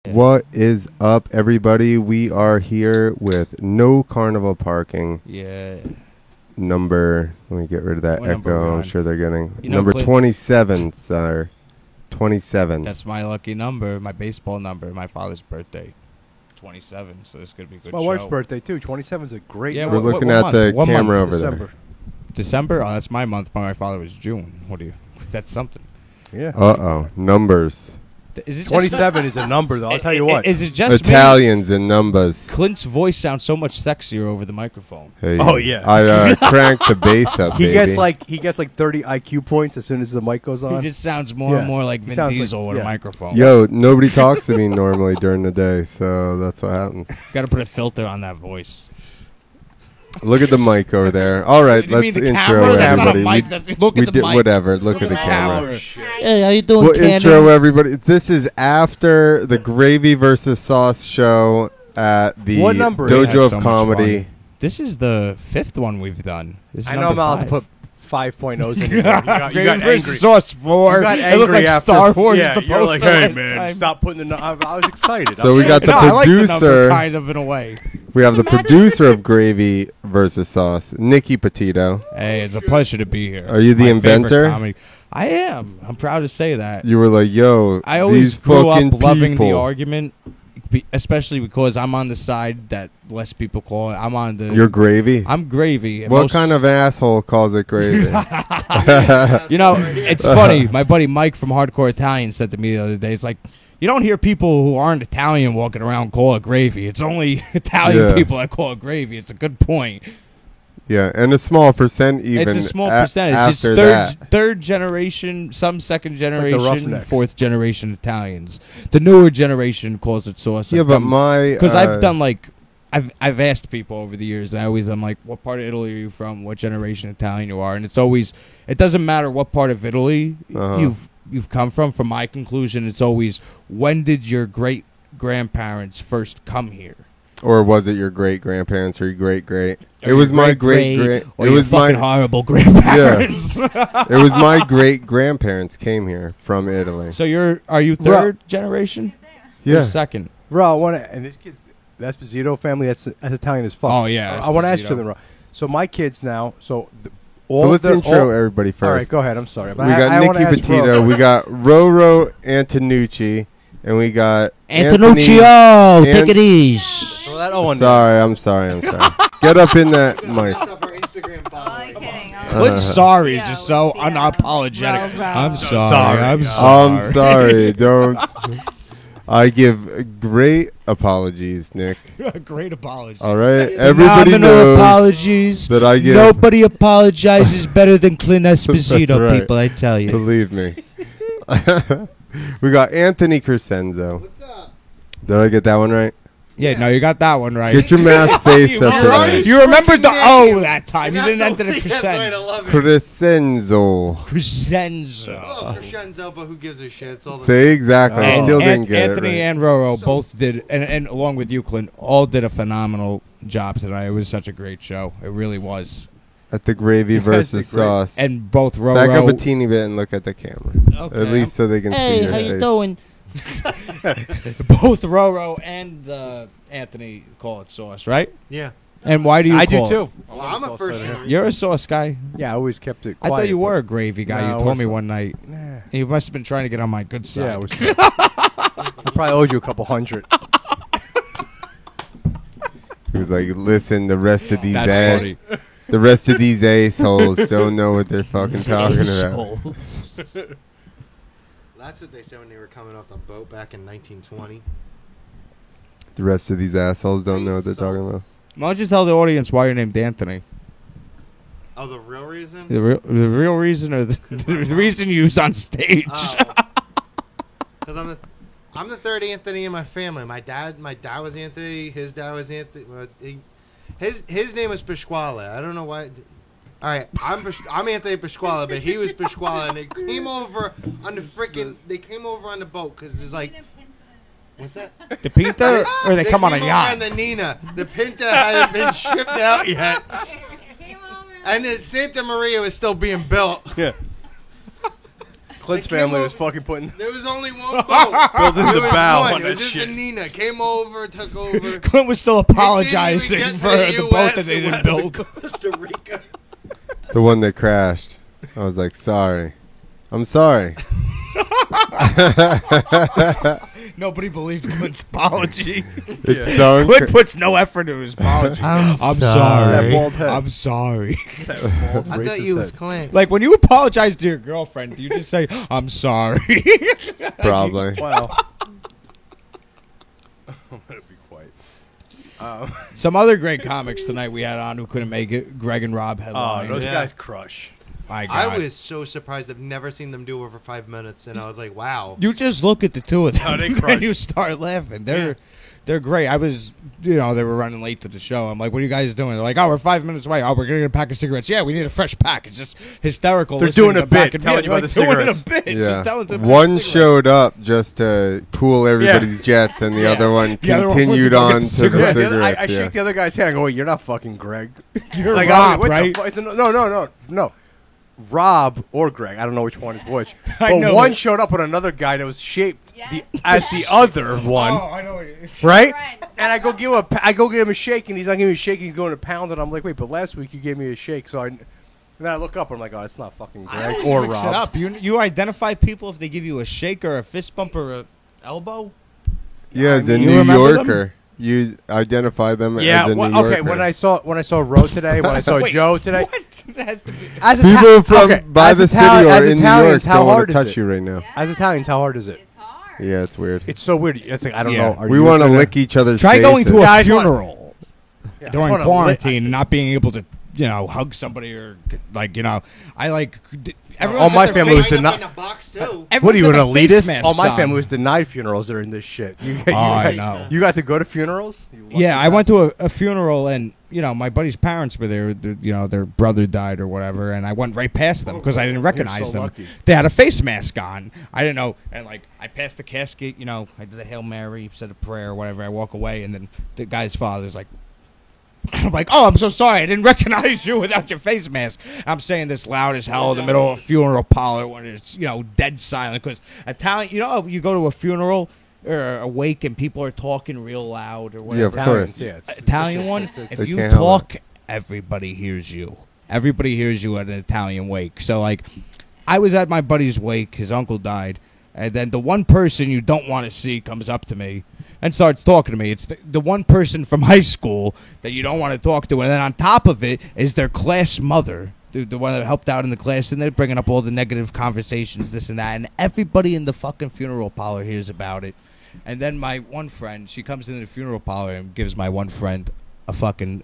What is up, everybody? We are here with no carnival parking. Yeah. Let me get rid of that What number echo. we I'm on? sure they're getting. You know, Number Clint- 27, sir. 27. That's my lucky number, my baseball number, my father's birthday. 27, so this could be a good My show. wife's birthday, too. 27 is a great Yeah, We're number. looking what at month? the What camera month? over December. December? Oh, that's my month. My father was June. What do you... That's something. Yeah. there. Uh-oh. Numbers. Is it just 27 is a number, though. I'll tell you what. Is it just Italians and numbers. me? Clint's voice sounds so much sexier over the microphone. Hey, Oh, yeah. I cranked the bass up, He baby. gets like 30 IQ points as soon as the mic goes He on. just sounds more and Yeah. more like He Vin sounds like- Diesel with a yeah. microphone. Yo, nobody talks to me normally during the day, so that's what happens. Got to put a filter on that voice. Look at the mic over there. All right, You mean let's the intro camera? That's not a everybody. mic. That's, look we at the did mic. whatever. Look at the camera. Hey, how you doing, We'll Cannon? intro everybody. This is after the Gravy versus Sauce show at the What number? We Dojo had of so much Comedy. fun. This is the 5th one we've done. This is I know I'm number allowed to 5. put 5.0s in here. You got Gravy angry. versus Sauce 4. You got It looked angry like after. Star Wars. Yeah, the you're like, poster hey, last man, time. stop putting the... I was excited. So we got the No, I like the number, producer. kind of in a way. We have the producer of Gravy versus Sauce, Nikki Petito. Hey, it's a pleasure to be here. Are you the My favorite inventor? comedy. I am. I'm proud to say that. You were like, "Yo, I always these grew fucking up loving people." the argument, especially because I'm on the side that less people call it. I'm on the. You're Gravy. I'm Gravy. and What most- kind of asshole calls it Gravy? You know, it's funny. My buddy Mike from Hardcore Italian said to me the other day, "It's like you don't hear people who aren't Italian walking around call it gravy. It's only Italian Yeah. people that call it gravy." It's a good point. Yeah, and a small percent even. It's a small percentage. It's After third generation, some second like the generation, Roughnecks. fourth generation Italians. The newer generation calls it sauce. yeah, but my because I've done like I've asked people over the years, and I'm like, what part of Italy are you from? What generation Italian you are? And it's always, it doesn't matter what part of Italy Uh-huh. you've come from. From my conclusion, it's always, when did your great grandparents first come here? Or was it your great grandparents or your great great? Or It was your my great great. or It your was my. fucking horrible grandparents. It was my great grandparents came here from Italy. So are you third generation? Or Yeah. second. Bro, I want to... And this kid's... The Esposito family, that's Italian as fuck. Oh, yeah, I want to ask you Esposito. something, bro. So my kids now... So So let's intro everybody first. All right, go ahead. I'm sorry. We got Nikki Petito. We got Roro Antonucci, and we got Antonuccio, An- take it easy. Throw that O in there. Sorry, I'm sorry. Get up in that mic. Clint's sorry is Yeah, just so yeah. unapologetic. Bro, bro. I'm So sorry. I'm sorry. sorry. I'm sorry. Don't. I give great apologies, Nick. Great apology. All right, everybody Phenomenal knows apologies. that I give. Nobody apologizes better than Clint Esposito, That's right. people, I tell you. Believe me. We got Anthony Crescenzo. What's up? Did I get that one right? Yeah, no, you got that one right. Get your mask face up there. You remembered the O that time. You didn't enter the crescent. Crescenzo. Crescenzo. Crescenzo, but who gives a shit? It's all the Say exactly. I And still didn't get Anthony it right. and Roro both did, and along with you, Clint, all did a phenomenal job tonight. It was such a great show. It really was. At the Gravy versus great. Sauce. And both Roro. Back up a teeny bit and look at the camera. Okay, At least so they can see your face. doing? Both Roro and Anthony call it sauce, right? Yeah. And why do you I do call too. it? Well, I'm a first year. You're a sauce guy. Yeah, I always kept it I quiet. thought you but- were a gravy guy. No, you I told me wasn't. one night. Nah. You must have been trying to get on my good side. Yeah, I was. I probably owed you a couple hundred. He was like, listen, the rest of these That's funny. the rest of these assholes don't know what they're fucking talking about. That's what they said when they were coming off the boat back in 1920. The rest of these assholes don't know what they're talking about. Why don't you tell the audience why you're named Anthony? Oh, the real reason? The real reason, or the reason you was on stage? Because I'm the third Anthony in my family. My dad was Anthony. His dad was Anthony. His name was Pasquale. I don't know why. All right, I'm Anthony Pasquale, but he was Pasquale, and they came over on the freaking. They came over on the boat because there's like. What's that? The Pinta, or they come on a came over yacht? on the Nina. The Pinta hadn't been shipped out yet, and the Santa Maria was still being built. Yeah. Clint's They came family was over- fucking putting There was only one boat. building the There was bow one. on It was that just shit. the Nina came over, took over. Clint was still It didn't even apologizing get to for the boat US, that they it didn't went to build. Costa Rica. The one that crashed. I was like, sorry. I'm sorry. Nobody believed Clint's apology. It's so Clint puts no effort into his apology. I'm That sorry. bald head. I'm sorry. I thought you was Racist Clint. Like when you apologize to your girlfriend, do you just say, I'm sorry? probably. Wow. I'm gonna be quiet. Some other great comics tonight we had on who couldn't make it. Greg and Rob Oh, headline. those Yeah. guys crush. My God. I was so surprised. I've never seen them do over 5 minutes, and I was like, "Wow." You just look at the two of them Oh, they and crush. you start laughing. They're great. I was, they were running late to the show. I'm like, what are you guys doing? They're like, oh, we're 5 minutes away. Oh, we're going to get a pack of cigarettes. Yeah, we need a fresh pack. It's just hysterical. They're listening doing a to back bit, and telling forth. you about They're the doing cigarettes. a bit. Just telling them Yeah. about One cigarettes. showed up just to cool everybody's jets, and the Yeah. other one The other one went to continued go get on the to the cigarettes. The other- cigarettes. I yeah. shake the other guy's hand. I go, wait, you're not fucking Greg. You're like, Rob, what the right? fu- I said, no. Rob or Greg. I don't know which one is which. I But know one it. showed up with another guy that was shaped Yes. as the other one. Oh, I know. Right? Friend. And I go give him a shake, and he's not giving me a shake. He's going to pound it. I'm like, wait, but last week you gave me a shake, so and I look up, and I'm like, oh, it's not fucking I Greg always or mix Rob. it up. You identify people if they give you a shake or a fist bump or a elbow? Yeah, as a You New remember them? Yorker. You identify them Yeah. as a well, New Yorker. okay. When I saw Ro today, when I saw Wait, Joe today, What? That has to be. as People from okay, by as the city Itali- or as in New York Italians, how don't want hard to is touch it? you right now. As Italians, how hard is it? It's hard. Yeah, it's weird. It's so weird. It's like I don't Yeah. know. Are We you want to gonna- lick each other's Try faces. going to Yeah, a I just wanna- funeral Yeah, I during wanna quarantine and not being able to, hug somebody or I like. Everyone's all got my their family face- was Lined not- up in a box too. What are you, an everyone's got their face elitist? masks All my on. family was denied funerals during this shit. I know. You got to go to funerals? You lucky Yeah, I went bastard. to a funeral and my buddy's parents were there. Their brother died or whatever, and I went right past them because I didn't recognize so them. lucky. They had a face mask on. I didn't know, and I passed the casket. I did a Hail Mary, said a prayer, or whatever. I walk away, and then the guy's father's like. I'm like, oh, I'm so sorry. I didn't recognize you without your face mask. I'm saying this loud as hell in the middle of a funeral parlor when it's, dead silent. Because Italian, you go to a funeral or a wake and people are talking real loud or whatever. Yeah, of course. Yeah, it's- Italian one, it's- if They you can't help talk, everybody hears you. Everybody hears you at an Italian wake. So, I was at my buddy's wake. His uncle died. And then the one person you don't want to see comes up to me and starts talking to me. It's the one person from high school that you don't want to talk to. And then on top of it is their class mother, the one that helped out in the class. And they're bringing up all the negative conversations, this and that. And everybody in the fucking funeral parlor hears about it. And then my one friend, she comes into the funeral parlor and gives my one friend a fucking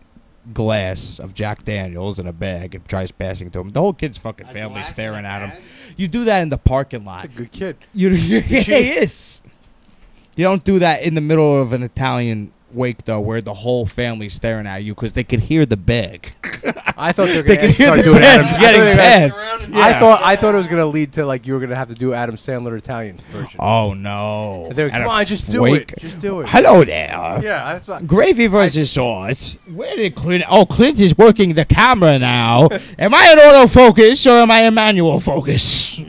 glass of Jack Daniels in a bag and tries passing it to him. The whole kid's fucking A family glass in staring a at him. bag? You do that in the parking lot. a good kid. Yeah, he is. You don't do that in the middle of an Italian wake, though, where the whole family's staring at you because they could hear the bag. I thought they were They going could to hear start the doing bag Adam. getting I passed. thought I thought it was going to lead to you were going to have to do Adam Sandler Italian version. Oh, no. And they're like, At a come on, just do wake. it. Just do it. Hello there. Yeah, that's what. Gravy versus sauce. Where did Clint? Oh, Clint is working the camera now. Am I in autofocus or am I in manual focus?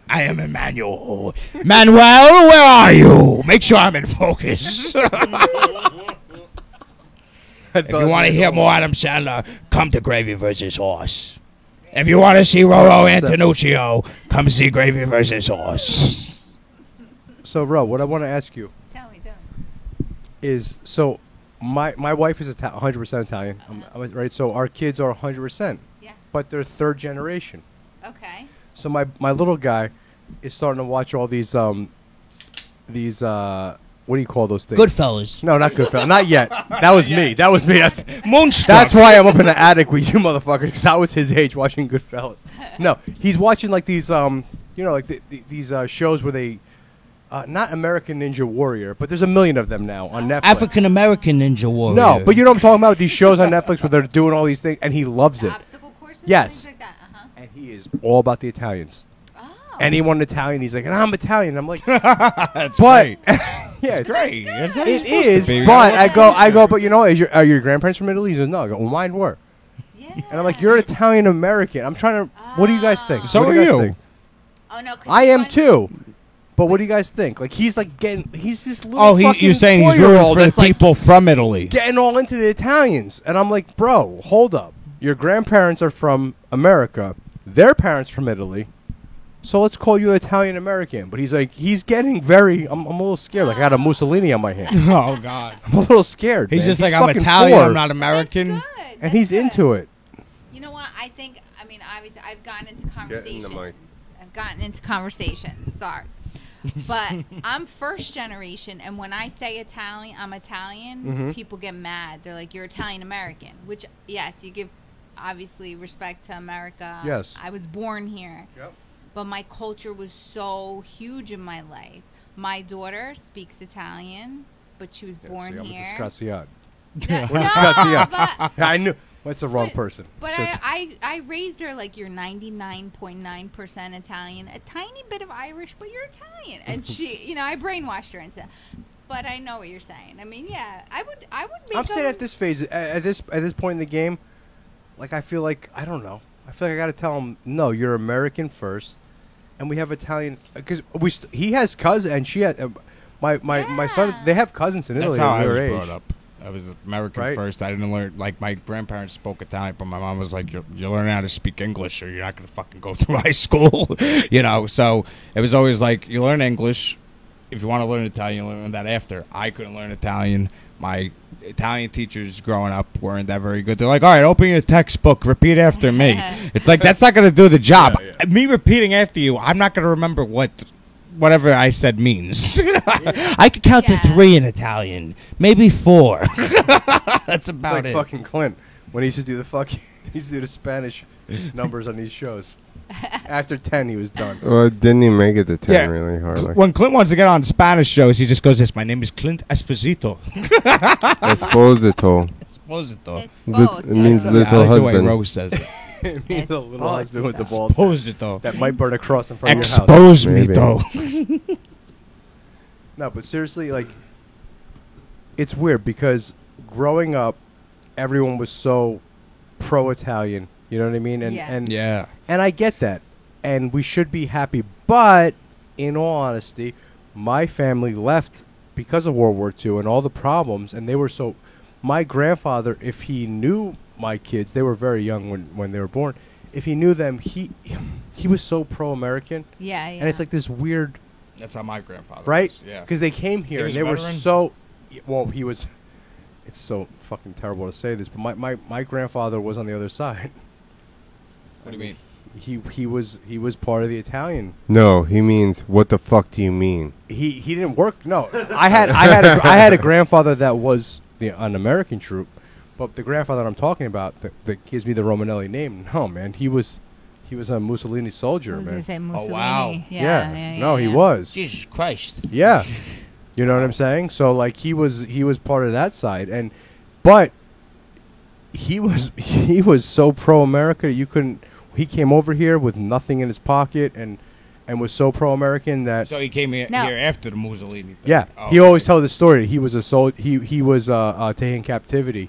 I am in manual. Manuel, where are you? Make sure I'm in focus. If you want to hear more Adam Sandler, come to Gravy versus Horse. If you want to see Roro Antonuccio, come see Gravy versus Horse. So, Ro, what I want to ask you Tell me. is so my wife is 100% Italian, right? So our kids are 100%, Yeah. but they're third generation. Okay. So my little guy is starting to watch all these what do you call those things? Goodfellas. No, not Goodfellas. Not yet. That was me. That was me. Moonstruck. That's why I'm up in the attic with you motherfuckers, because I was his age watching Goodfellas. No, he's watching like these these shows where they not American Ninja Warrior, but there's a million of them now on Netflix. African American Ninja Warrior. No, but you know what I'm talking about? These shows on Netflix where they're doing all these things, and he loves it. Obstacle courses? Yes. Things like that. Uh-huh. And he is all about the Italians. Oh. Anyone Italian, he's like, and I'm Italian. I'm like, That's but great. yeah, it's Great. That's how It it's supposed is, to be. but I go, but you know, are your grandparents from Italy? He says, no. I go, well, mine were. Yeah. And I'm like, you're Italian American. I'm trying to, what do you guys think? So What do are guys you. think? Oh no, 'cause I you am want- too. But what do you guys think? Like he's like he's this little Oh, fucking you're saying he's rooting 4-year-old for the that's like people from Italy. getting all into the Italians, and I'm like, bro, hold up. Your grandparents are from America. Their parents from Italy. So let's call you Italian American. But he's like, he's getting very. I'm a little scared. Like I got a Mussolini on my hand. Oh God. I'm a little scared. He's man. just like, I'm fucking Italian. 4, I'm not American. That's good. and That's he's good. into it. You know what? I think. I mean, obviously, I've gotten into Get in the conversations. mic. I've gotten into conversations. Sorry, but I'm first generation, and when I say Italian, I'm Italian. Mhm. People get mad. They're like, "You're Italian American," which, yes, you give obviously respect to America. Yes. I was born here, Yep. but my culture was so huge in my life. My daughter speaks Italian, but she was born I'm a here. disgraziato. No, We're disgraziato. but- I knew. That's the wrong person. But So I raised her like you're 99.9% Italian, a tiny bit of Irish, but you're Italian. And she, you know, I brainwashed her and stuff. But I know what you're saying. I mean, yeah, I would make I'm saying them- at this phase, at this point in the game, like I feel like I don't know. I feel like I got to tell him, no, you're American first, and we have Italian because he has cousins and she had my son. Yeah. They have cousins in Italy. That's how at I was their age. brought up. I was American Right? first. I didn't learn, like, my grandparents spoke Italian, but my mom was like, you learn how to speak English or you're not going to fucking go through high school. You know, so it was always like, you learn English. If you want to learn Italian, you learn that after. I couldn't learn Italian. My Italian teachers growing up weren't that very good. They're like, all right, open your textbook, repeat after me. It's like, that's not going to do the job. Yeah. Me repeating after you, I'm not going to remember whatever I said means. I could count to Yeah. 3 in Italian, maybe 4. That's It's about like it. fucking Clint when he used to do he used to do the Spanish numbers on these shows. After 10, he was done. Well, didn't he make it to 10 Yeah. really hard? Like, When Clint wants to get on Spanish shows, he just goes, "This, my name is Clint Esposito." Esposito. Esposito. It means Esposo. little I like the way husband. Rose says it. It means a little husband with the ball Esposito. that might burn a cross in front of your house. Expose me, Maybe. though. No, but seriously, like, it's weird because growing up, everyone was so pro-Italian. You know what I mean? And Yeah. and Yeah. and I get that, and we should be happy. But in all honesty, my family left because of World War II and all the problems, and they were so. My grandfather, if he knew my kids, they were very young when they were born. If he knew them, he was so pro-American, Yeah, yeah. and it's like this weird. That's how my grandfather Right? was. Yeah. Because they came here was and they a were veteran? so. Well, he was. It's so fucking terrible to say this, but my grandfather was on the other side. What do you mean? He was part of the Italian. No, he means, what the fuck do you mean? He didn't work. No, I had a grandfather that was an American troop, but the grandfather I'm talking about that gives me the Romanelli name. No, man, he was a Mussolini soldier, I was man. gonna say Mussolini. wow. Yeah. No, he was. Jesus Christ. Yeah. You know what I'm saying? So like he was part of that side, but he was so pro America you couldn't. He came over here with nothing in his pocket and was so pro American that So he came here No. after the Mussolini thing. yeah. Oh, He always okay. told the story. He was he was taken in captivity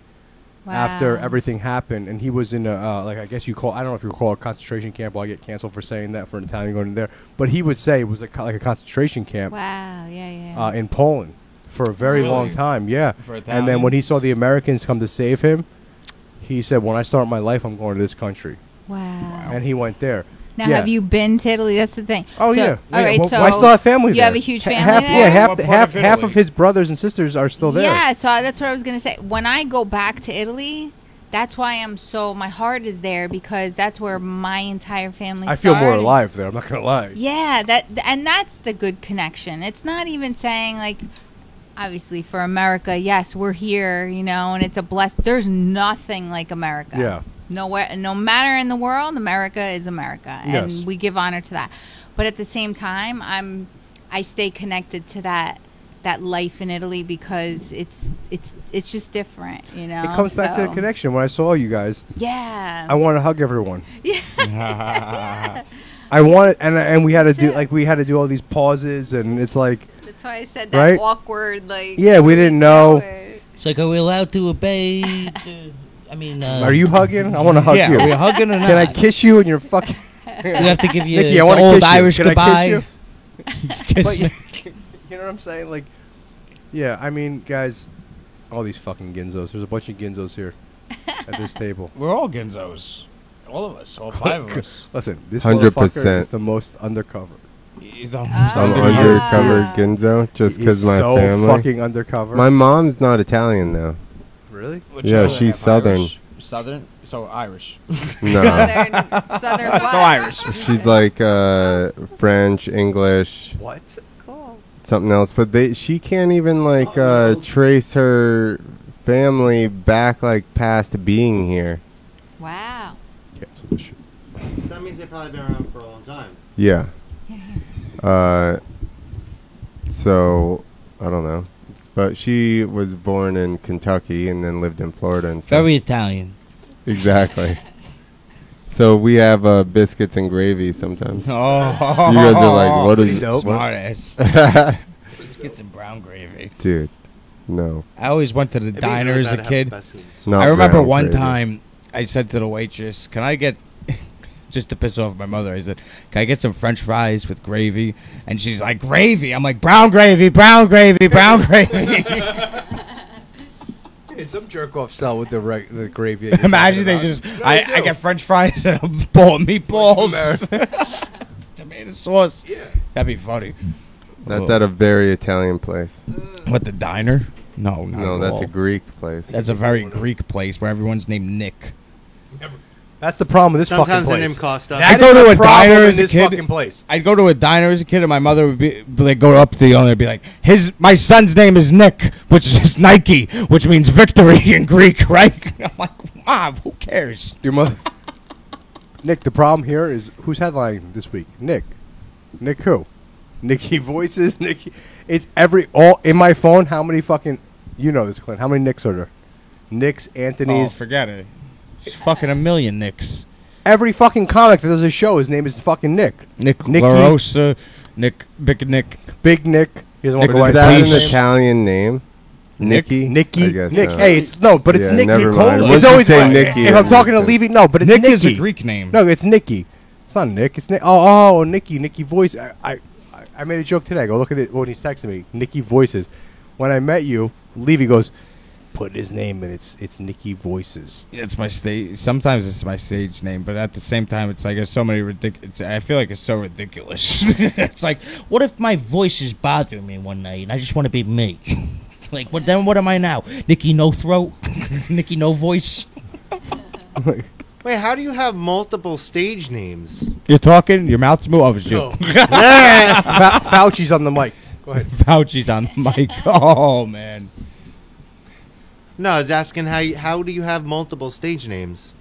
after Wow. everything happened, and he was in a like I guess you call I don't know if you call it a concentration camp. Well, I get canceled for saying that for an Italian going in there, but he would say it was like a concentration camp. Wow. Yeah. In Poland for a very Really? long time. Yeah. For And then Italian? when he saw the Americans come to save him, he said, when I start my life, I'm going to this country. Wow. And he went there. Now, Yeah. have you been to Italy? That's the thing. Oh, So- yeah. All right. Well, So I still have family you there. have a huge family half, there? Yeah, half, What part half, of half Italy? of his brothers and sisters are still there. Yeah, so that's what I was gonna say. When I go back to Italy, that's why my heart is there because that's where my entire family. I feel more started. alive there. I'm not going to lie. Yeah, and that's the good connection. It's not even saying like, obviously for America, yes, we're here, you know, and it's a There's nothing like America. Yeah. Nowhere, no matter in the world, America is America, and Yes. we give honor to that. But at the same time, I stay connected to that life in Italy because it's just different, you know. It comes back to the So, connection. When I saw you guys, Yeah. I want to hug everyone. Yeah. I wanted, and we had to That's do it. all these pauses, and it's like, That's why I said that Right? awkward, like. yeah, we didn't know. It's like, are we allowed to obey? I mean, Are you hugging? I want to hug yeah, you. are we hugging or not? Can I kiss you and you're fucking? have to give you Nikki, I the want to old kiss you. Irish Can I goodbye. kiss Kiss you? me. You know what I'm saying? Like, yeah. I mean, guys, all these fucking Ginzos. There's a bunch of Ginzos here at this table. We're all Ginzos. All of us. All 5 of us. Listen, this 100%. motherfucker is the most undercover. I'm undercover Ginzo just because He's my so family. fucking undercover. My mom's not Italian though. Really? Which Yeah, other she's half Southern. Irish? Southern? So Irish. No, Southern what? So Irish. she's like French, English, What? Cool. something else. But she can't even like trace her family back like past being here. Wow. Cancel this shit. So that means they've probably been around for a long time. Yeah. So I don't know, but she was born in Kentucky and then lived in Florida and stuff. Very Italian. Exactly. So we have biscuits and gravy sometimes. Oh. You guys are like, what is Dope. Smart ass. Biscuits and brown gravy. Dude, no. I always went to the It'd be diner really as bad a to have kid. the best food. Not I remember brown one gravy. time I said to the waitress, "Can I get," just to piss off my mother, I said, "Can I get some French fries with gravy?" And she's like, "Gravy." I'm like, "Brown gravy, brown gravy, brown gravy." Hey, some jerk off sell with the gravy. Imagine they just, I get French fries and a bowl of meatballs, tomato sauce. That'd be funny. That's at a very Italian place. What, the diner? No, not No, at that's all. a Greek place. That's a very Greek place where everyone's named Nick. That's the problem with this Sometimes fucking the place. name Costa. I That go is to the a problem diner in as a this kid. fucking place. I'd go to a diner as a kid, and my mother would be like, go up to the owner and be like, my son's name is Nick, which is Nike, which means victory in Greek, right? I'm like, Mom, who cares? Your mother. Nick, the problem here is who's headlining this week? Nick. Nick who? Nikki Voices. Nikki. It's all in my phone. How many fucking? You know this, Clint. How many Nicks are there? Nicks, Oh, Anthony's. forget it. It's fucking a million Nicks. Every fucking comic that does a show, his name is fucking Nick. Nick Nicky. LaRosa, Nick, Big Nick. Big Nick. He doesn't want Nick to go Is by that his an name. Italian name? Nick- Nicky? Nicky. I guess Nick. so. Hey, it's it's Yeah, Nicky. never mind. Cola. Once It's you always say like, Nicky, if I I'm talking to understand. Levy, no, but it's Nick Nicky. is a Greek name. No, it's Nicky. It's not Nick. It's Nick. Oh, Nicky. Nicky Voice. I made a joke today. Go look at it when he's texting me. Nicky Voices. When I met you, Levy goes, put his name in. It's Nicky Voices. It's my stage. Sometimes it's my stage name, but at the same time, it's like there's so many ridiculous. I feel like it's so ridiculous. It's like, what if my voice is bothering me one night and I just want to be me? Like, what? Then what am I now? Nicky No Throat, Nicky No Voice. Wait, how do you have multiple stage names? You're talking. Your mouth's moving. Oh, it's you. Fauci's on the mic. Go ahead. Fauci's on the mic. Oh man. No, it's asking how do you have multiple stage names?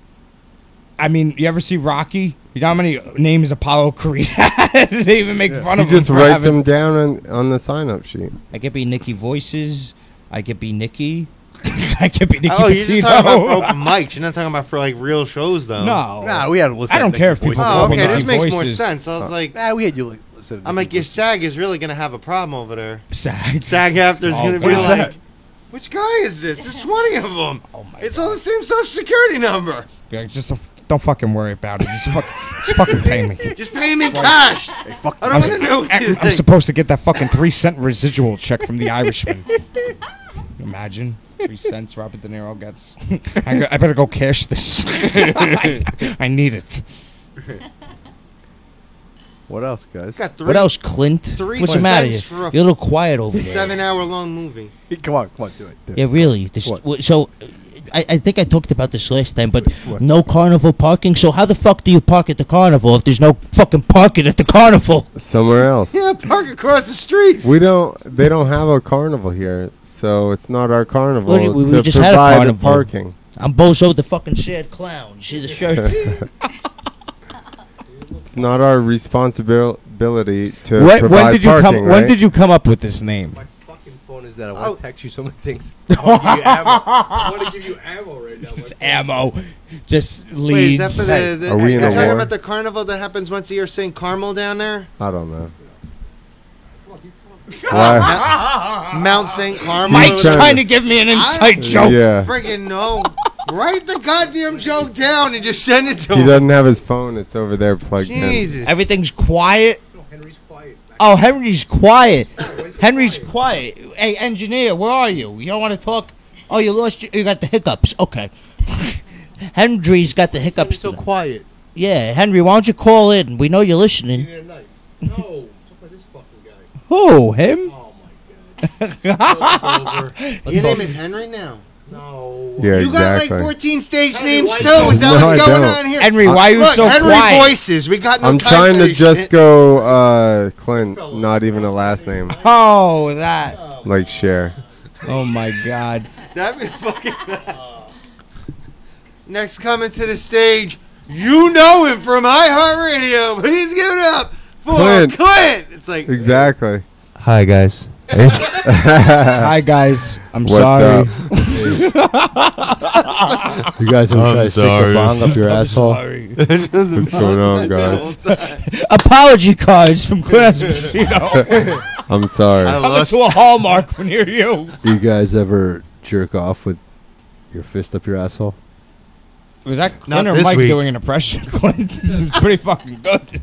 I mean, you ever see Rocky? You know how many names Apollo Creed had? They even make fun He of him. just for writes having- them down on the sign-up sheet. I could be Nicky Voices. I could be Nicky. I could be Nicky Oh, you're just talking about for Petito. open mics. You're not talking about for like real shows, though. No. Nah, we had to listen. I don't to care Nicky if people Voices. Oh, Open okay. This Nicky makes more Voices. sense. I was like, Nah, we had you listen. To I'm Nicky like, your Voices. SAG is really gonna have a problem over there. SAG. SAG after's Oh, gonna be what is like, that? which guy is this? There's 20 of them. Oh my It's all the same social security number. Yeah, don't fucking worry about it. Just fucking pay me. Just pay me cash. Hey, fuck I don't want to know anything. I'm supposed to get that fucking 3-cent residual check from the Irishman. Imagine 3 cents Robert De Niro gets. I better go cash this. I need it. What else, guys? Got What else, Clint? Three What's the matter? cents for a You're a little quiet over there. 7-hour-long movie. Come on, do it. Yeah, really. What? So, I think I talked about this last time, but What? no carnival parking. So how the fuck do you park at the carnival if there's no fucking parking at the carnival? Somewhere else. Yeah, park across the street. They don't have a carnival here, so it's not our carnival Well, we to just had a provide the carnival. parking. I'm Bozo the fucking sad clown. You see the shirt? It's not our responsibility to When provide did you parking, come? right? When did you come up with this name? My fucking phone is that I Oh. want to text you so many things. I want to give you ammo right now. Just ammo, just Wait, leads. is that for the Are we in you're a talking war? about the carnival that happens once a year, St. Carmel down there? I don't know. Why? Mount St. Carmel. Mike's He's trying to give me an inside joke. Yeah. Friggin' no. Write the goddamn joke down and just send it to He him. doesn't have his phone. It's over there plugged in. Jesus. Everything's quiet. No, Henry's quiet. Oh, Henry's quiet. Henry's quiet. Hey, engineer, where are you? You don't want to talk? Oh, you lost. You got the hiccups. Okay. Henry's got the hiccups. So today. quiet. Yeah, Henry, why don't you call in? We know you're You listening. need a knife. No, talk about this fucking guy. Who? Him? Oh my god. It's over. Your name is Henry now. No. Yeah, You got exactly. like 14 stage Henry, names why too. don't- Is that No, what's I going don't. on here? Henry, why are you Look, so Henry quiet? Voices. We got no I'm time trying for to this just shit. go Clint, not even a last name, Oh, that. like Cher. Oh my God. That'd be fucking best. Next coming to the stage, you know him from iHeartRadio. Please give it up for Clint. Clint. It's like Exactly. Hi guys. Hi guys. I'm What's sorry. up? You guys ever try to stick a bong up your asshole? Sorry. What's going on, guys? Apology cards from Class Machino. I'm sorry. I Coming lost. to a Hallmark near you. You guys ever jerk off with your fist up your asshole? Was that Not Clint or this Mike week. doing an impression? Clint, it's pretty fucking good.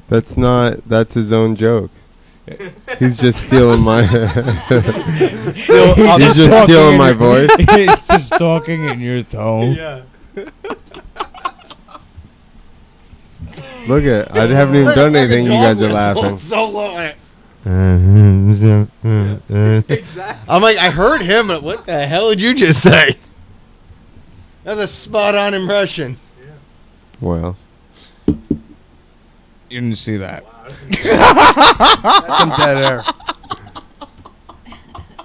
That's his own joke. He's just stealing my. He's just talking stealing in my your- voice. It's just talking in your tone. Yeah. Look at, I haven't even done anything. You guys are laughing. So low. I'm like, I heard him, but what the hell did you just say? That's a spot-on impression. Well, You didn't see that. That's some dead air.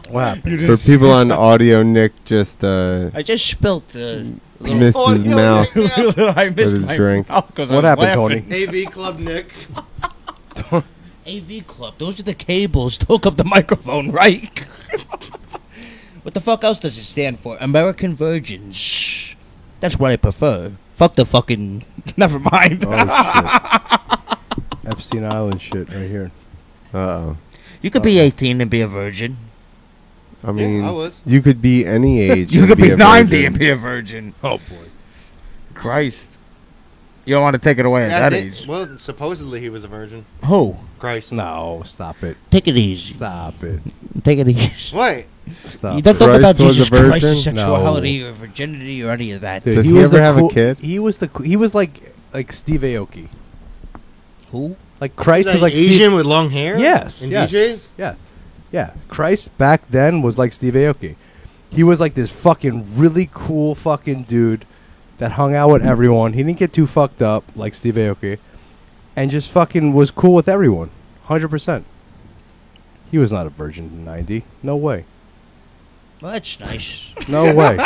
What happened? for people on audio, Nick just I just spilt the. missed his mouth I missed with his my drink. mouth 'cause I What was happened, laughing. Tony? AV Club Nick. AV Club. Those are the cables to hook up the microphone, right? What the fuck else does it stand for? American Virgins. That's what I prefer. Fuck the fucking. Never mind. Oh shit. Epstein Island shit right here. Uh-oh. You could be 18 and be a virgin. I mean, I was. you could be any age. You and could be a 90 virgin. and be a virgin. Oh boy. Christ. You don't want to take it away at that age. Well, supposedly he was a virgin. Who? Christ. No, stop it. Take it easy. Stop it. Take it easy. Wait. Stop You don't it. talk Christ about was a Jesus virgin? Christ's No. sexuality or virginity or any of that. Did he ever have a kid? He was like Steve Aoki. Who? Like Christ was like Asian Steve. with long hair? Yes. And yes. DJs? Yeah. Yeah. Christ back then was like Steve Aoki. He was like this fucking really cool fucking dude that hung out with everyone. He didn't get too fucked up like Steve Aoki. And just fucking was cool with everyone. 100%. He was not a virgin in 90. No way. Well, that's nice. No way.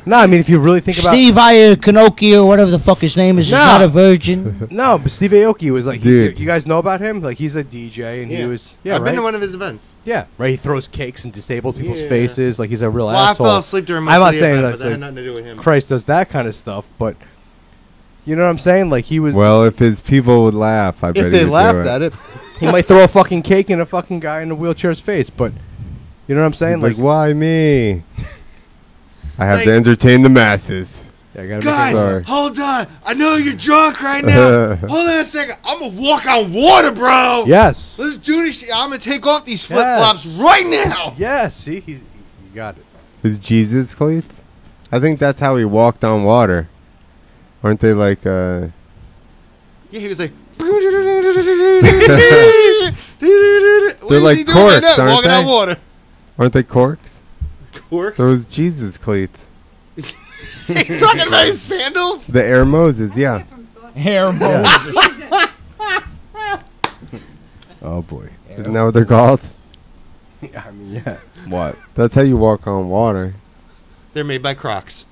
No, I mean, if you really think about Steve Aoki or whatever the fuck his name is No. not a virgin. No, but Steve Aoki was like, Dude. you guys know about him? Like, he's a DJ, and he was, I've right? been to one of his events. Yeah, right. He throws cakes in disabled people's Yeah. faces. Like, he's a real Well, asshole. I fell asleep during my I'm not study saying event, that's but that had like- nothing to do with him. Christ does that kind of stuff, but you know what I'm saying? Like, he was. Well, if his people would laugh, I bet If they he would laughed do at it. he might throw a fucking cake in a fucking guy in a wheelchair's face, but you know what I'm saying? He's like, why me? I have to Like- entertain the masses. yeah, I gotta Guys, make it Sorry. hold on. I know you're drunk right now. Hold on a second. I'm going to walk on water, bro. Yes. Let's do this shit. I'm going to take off these Yes. flip-flops right now. Yes. See, you got it. His Jesus cleats? I think that's how he walked on water. Aren't they like, Yeah, he was like... They're like corks, aren't Walking they? on water. aren't they corks? Corks? Those Jesus cleats. You talking about his sandals? The Air Moses, yeah. Hair Yeah. Oh boy. Isn't that what they're called? I mean, yeah. What? That's how you walk on water. They're made by Crocs.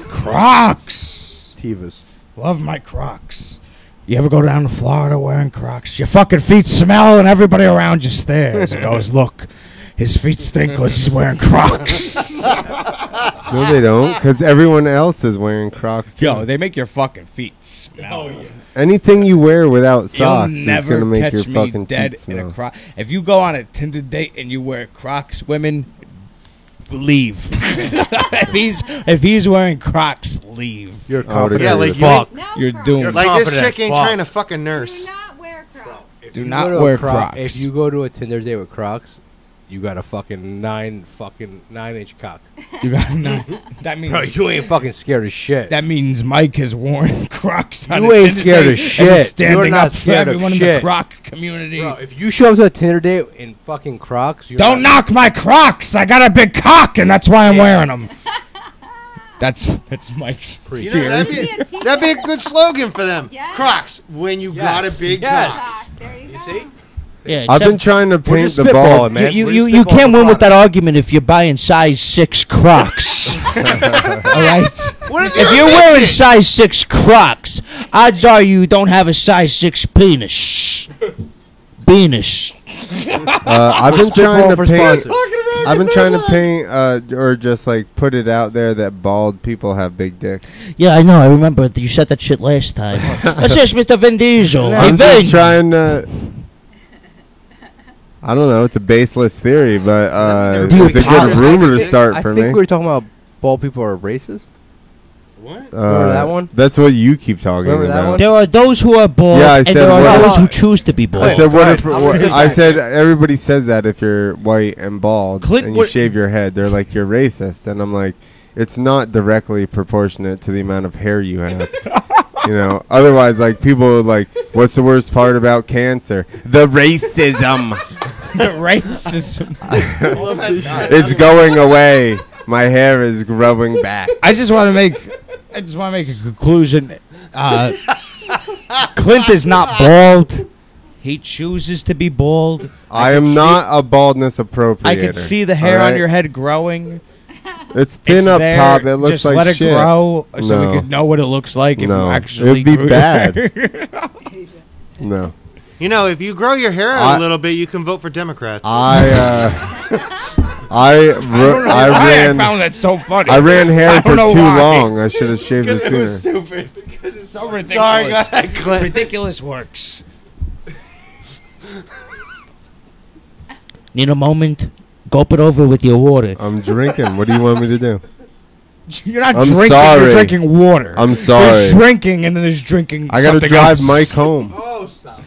Crocs. Tivas. Love my Crocs. You ever go down to Florida wearing Crocs? Your fucking feet smell and everybody around you stares and goes, look, his feet stink because he's wearing Crocs. No, they don't, because everyone else is wearing Crocs. Too. Yo, they make your fucking feet smell. Anything you wear without You'll socks is never gonna make catch your me fucking dead feet in a smell. Croc. If you go on a Tinder date and you wear Crocs, women, leave. if he's wearing Crocs, leave. You're Oh, confident yeah, as like fuck. No You're Crocs. doomed. Like this confident chick as ain't fuck. trying to fucking Do nurse. not wear Crocs. If Do you not go to wear a Crocs. If you go to a Tinder date with Crocs, you got a fucking 9-inch cock. You got that means Bro, you ain't fucking scared of shit. that means Mike has worn Crocs. On You a ain't Tinder scared date of and is shit. Standing You're not up for scared of everyone in the shit. Croc community. Bro, if you show up to a Tinder date in fucking Crocs, you're Don't not, knock my Crocs. I got a big cock, and that's why I'm wearing them. That's Mike's. You know, theory. that'd be a good slogan for them. Yes. Crocs, when you got a Yes, big yes. cock. Crocs. There you, You go. see? Yeah, I've been except trying to We're paint just the spitballing, bald. man. you We're you, just you can't spitballing win with that products. argument if you're buying size 6 Crocs. All right. What if If you're wearing size 6 Crocs, odds are you don't have a size 6 penis. Penis. I've been trying to for paint. sponsors. I've been trying to paint, or just like put it out there that bald people have big dicks. Yeah, I know. I remember you said that shit last time. What's this, Mr. Vin Diesel? Hey, I'm just Vin. trying to. I don't know. It's a baseless theory, but Do you it's a count- good rumor to start I for think me. we were talking about bald people are racist. What? Remember that one? That's what you keep talking Remember that about. one? There are those who are bald, Yeah, I and said there are what- those who choose to be bald. I said, go what ahead. if? I'm gonna sit I back. said everybody says that if you're white and bald Clint, and you what- shave your head, they're like you're racist, and I'm like, it's not directly proportionate to the amount of hair you have. You know, otherwise, like people are like, what's the worst part about cancer? The racism. Racism. It's going away. My hair is growing back. I just want to make a conclusion. Clint is not bald. He chooses to be bald. I can am see- not a baldness appropriator. I can see the hair alright? on your head growing. It's thin It's up there. top. It looks Just like let it shit. grow so No. we could know what it looks like if No. you actually It'd be grew bad. your hair. No, You know, if you grow your hair I- out a little bit, you can vote for Democrats. I ran. I found that so funny. I ran I hair don't for know too why. long. I should have shaved it It was sooner. stupid. Because it's so ridiculous. Sorry, go ahead, Clint. Ridiculous works. Need a moment? Gulp it over with your water. I'm drinking. What do you want me to do? You're not I'm drinking. sorry. You're drinking water. I'm sorry. There's drinking, and then there's drinking. I gotta something drive else. Mike home. Oh, stop that.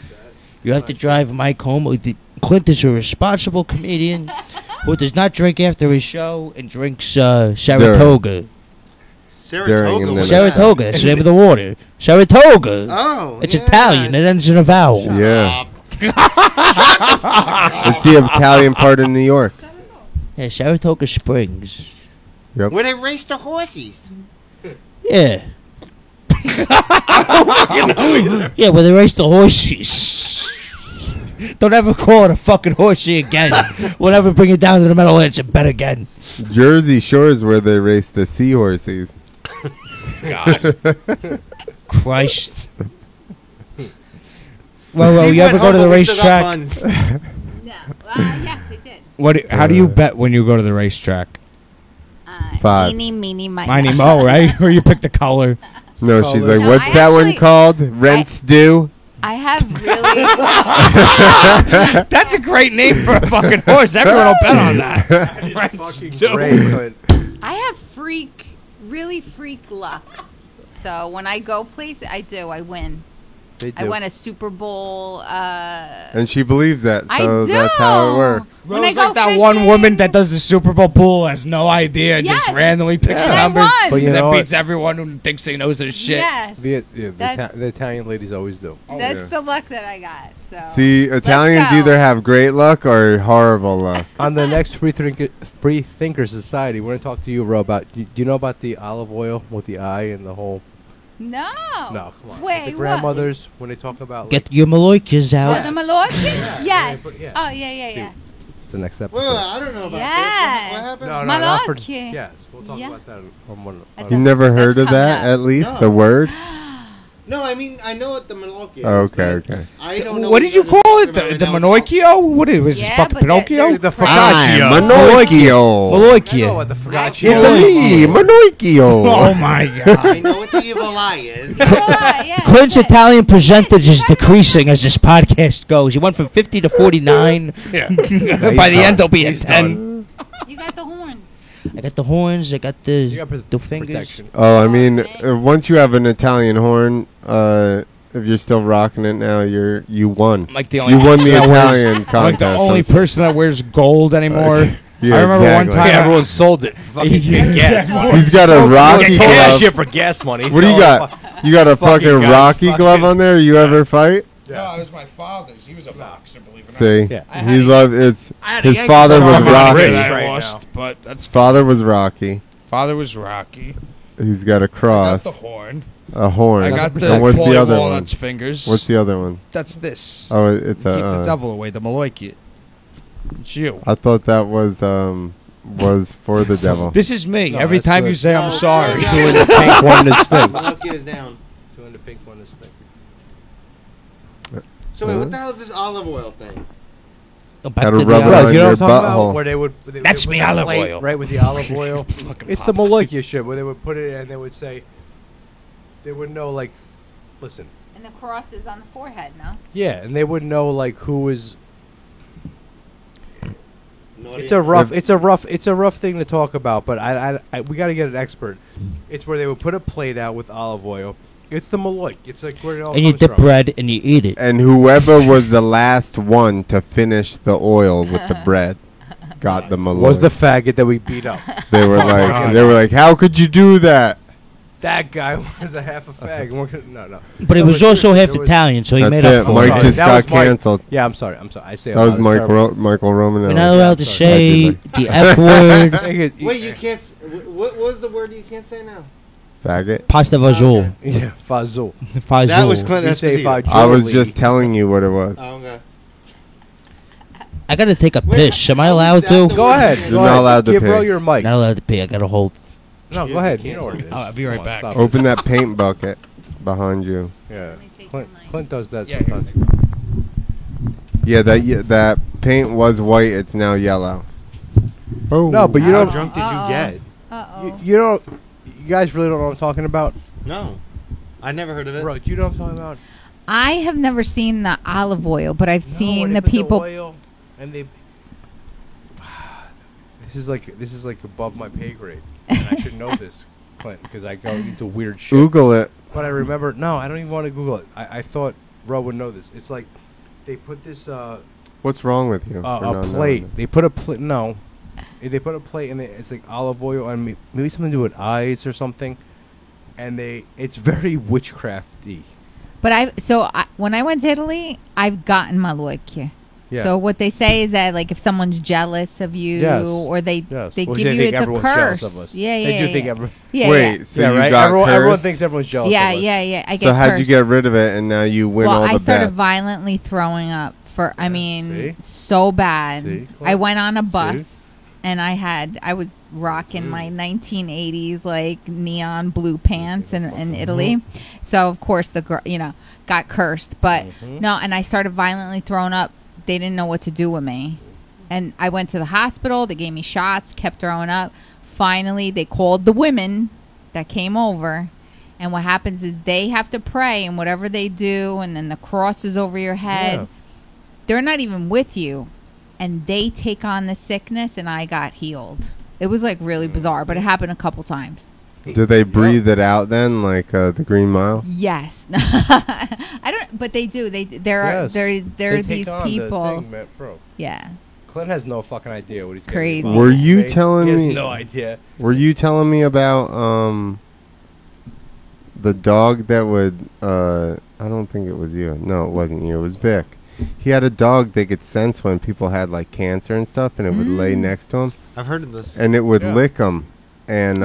You have to drive Mike home. Clint is a responsible comedian who does not drink after his show and drinks Saratoga. Saratoga. and what's then- that? Saratoga. That's the name of the water. Saratoga. Oh, It's yeah. Italian. It ends in a vowel. Yeah. It's the Italian part of New York. Yeah, Saratoga Springs. Yep. Where they race the horses. Yeah. Yeah, where they race the horses. Don't ever call it a fucking horsey again. We'll never bring it down to the Meadowlands and bet again. Jersey Shore is where they race the seahorses. Christ. Well, Steve you ever went go to home, the but we still got racetrack? buns. No. Yes, I did. What? How do you bet when you go to the racetrack? Five. Eeny, meeny, Miny Mo, right? Or you pick the color. No, she's like, No, what's I that one actually- called? Rents due? I have really. That's a great name for a fucking horse. Everyone will bet on that. Great, Clint. I have really freak luck. So when I go places, I win. They do. I won a Super Bowl. And she believes that, I so do. that's how it works. When I Rose go like that one fishing- woman that does the Super Bowl pool has no idea and just Yes. randomly picks And the I numbers. won. But you that know beats what? everyone who thinks they knows their shit. Yes. That's- The Italian ladies always do. That's the luck that I got. So See, Italians go. either have great luck or horrible luck. On the next Free Thinker Society, we're going to talk to you, Ro, about. Do you know about the olive oil with the eye and the whole? No. No, come on. Wait, the what? grandmothers when they talk about. Get your Maloikas Oh, out. the Mallorquin? Yes. Yeah. Oh, yeah. It's the next episode. Wait, I don't know about Yes. this. What happened? No, not for. Malocchio. Yes, we'll talk Yeah. about that from one. That's You a- never that's heard of coming that, up. at least? No. The word? No, I mean, I know what the Malokia is. Okay, but okay. I don't know What did you guys are call it? talking about The right now. Monocchio? What is this? Yeah, Fucking but Pinocchio? there's The French. I'm focaccia. Manocchio. I know Maloikia. what the focaccia It's is. me, Manocchio. Oh my god. I know what the evil eye is. Yeah, Clint's yeah. Italian percentage is decreasing as this podcast goes. He went from 50 to 49. Yeah. he's By the end, done. they'll be at He's 10. You got the horn. I got the horns. I got You got the fingers. protection. Oh, I mean, once you have an Italian horn, if you're still rocking it now, you won. I'm like the only You won the person that wears- Italian I'm contest. like the only person that wears gold anymore. Yeah, I remember exactly. one time Yeah, everyone sold it. Fucking gas money. He's got a Rocky Sold that glove. shit for gas money. What do you got? You got a Fucking fucking guy, Rocky fucking- glove on there? You ever fight? No, it was my father's. He was a boxer, believe it or not. See, Yeah. I he had a- loved it's. I had a His Yankee father glove was on my Rocky. wrist that I Right lost, now. but that's His father was Rocky. father was Rocky. He's got a I got cross, the horn. a horn. I got and the what's the Paulie other one? Walnut's fingers. What's the other one? That's this. Oh, it's Keep the a. devil away, the Maloikian. It's you. I thought that was for the devil. This is me. No, Every that's time the- you say I'm No, sorry. no, Two in the pink, one in this thing. Lucky is down. Two in the pink, one in this thing. So wait, what the hell is this olive oil thing? Go back Gotta to the rub it other- on Right, you know your what I'm talking butthole. about? Where they would. That's with me the olive plate, oil. right, with the olive oil. Fucking It's pop the it. Maloikia shit where they would put it and they would say, they would know like, listen, And the cross is on the forehead, no? yeah, and they would know like who was. Naughty It's a rough thing to talk about, but I we got to get an expert. It's where they would put a plate out with olive oil. It's the Maloik. It's like where it all And you comes dip from. bread and you eat it. And whoever was the last one to finish the oil with the bread got the Malloy. Was the faggot that we beat up. They were like, how could you do that? That guy was a half a fag. And we're gonna, no. But he No, was but also seriously, half there was- Italian, so he That's made it. up for Mike Sorry, it. just that got was Mike. canceled. Yeah, I'm sorry. I say a That lot was of Michael terrible- Michael Romanelli. We're not allowed to sorry. say the F word. Wait, you can't. What was the word you can't say now? Faggot. Pasta vazul. Yeah, fazul. That was Fazul. Clint You say Esposito. I was Jolie. just telling you what it was. Oh, okay. I gotta take a Wait, piss. Am I how allowed is that to? the Go word? ahead. You're Go not ahead. allowed to Give Bro pee. your mic. Not allowed to pee. I gotta hold. No, go ahead. You know what it is. I'll be right Come on, back. stop it. Open that paint bucket behind you. Yeah. Let me take Clint, your mic. Clint does that Yeah, sometimes. Yeah, that paint was white. It's now yellow. Oh No, but you How don't. drunk did you Uh-oh. get? Uh-oh. You don't. You guys really don't know what I'm talking about, No, I never heard of it. bro. Do you know what I'm talking about? I have never seen the olive oil, but I've No, seen when the they put people. oil and they. This is like above my pay grade. And I should know this, Clint, because I go into weird shit. Google it. But I remember. No, I don't even want to Google it. I thought Ro would know this. It's like they put this What's wrong with you? for a not knowing plate. it? They put a plate. No, they put a plate and it's like olive oil and maybe something to do with eyes or something. And it's very witchcrafty. But when I went to Italy, I've gotten Maloikia. Yeah. So what they say is that like if someone's jealous of you Yes. or they Yes. they Well, give they you think it's a everyone's jealous curse. of us. Yeah, yeah. They do yeah, think yeah. everyone. Yeah, Wait, so yeah, you right. got Everyone cursed? thinks everyone's jealous. Yeah, of us. yeah. I get So how'd you cursed. get rid of it, and now you win well, all the I started bets? violently throwing up for I mean see? so bad. See, I Clint? went on a See? bus and I was rocking my 1980s like neon blue pants in Italy. So of course the girl, got cursed, but no, and I started violently throwing up. They didn't know what to do with me. And I went to the hospital, they gave me shots, kept throwing up. Finally, they called the women that came over. And what happens is they have to pray and whatever they do, and then the cross is over your head. Yeah. They're not even with you. And they take on the sickness, and I got healed. It was like really bizarre, but it happened a couple times. Do they breathe it out then, like the Green Mile? Yes. I don't, but they do. There Yes. are They these take on the people. thing, man, bro. Yeah. Clint has no fucking idea what he's getting Crazy. involved Were in. you He telling has me? no idea. Were you telling me about the dog that would? I don't think it was you. No, it wasn't you. It was Vic. He had a dog that could sense when people had like cancer and stuff, and it would lay next to him, I've heard of this. and it would Yeah. lick him. And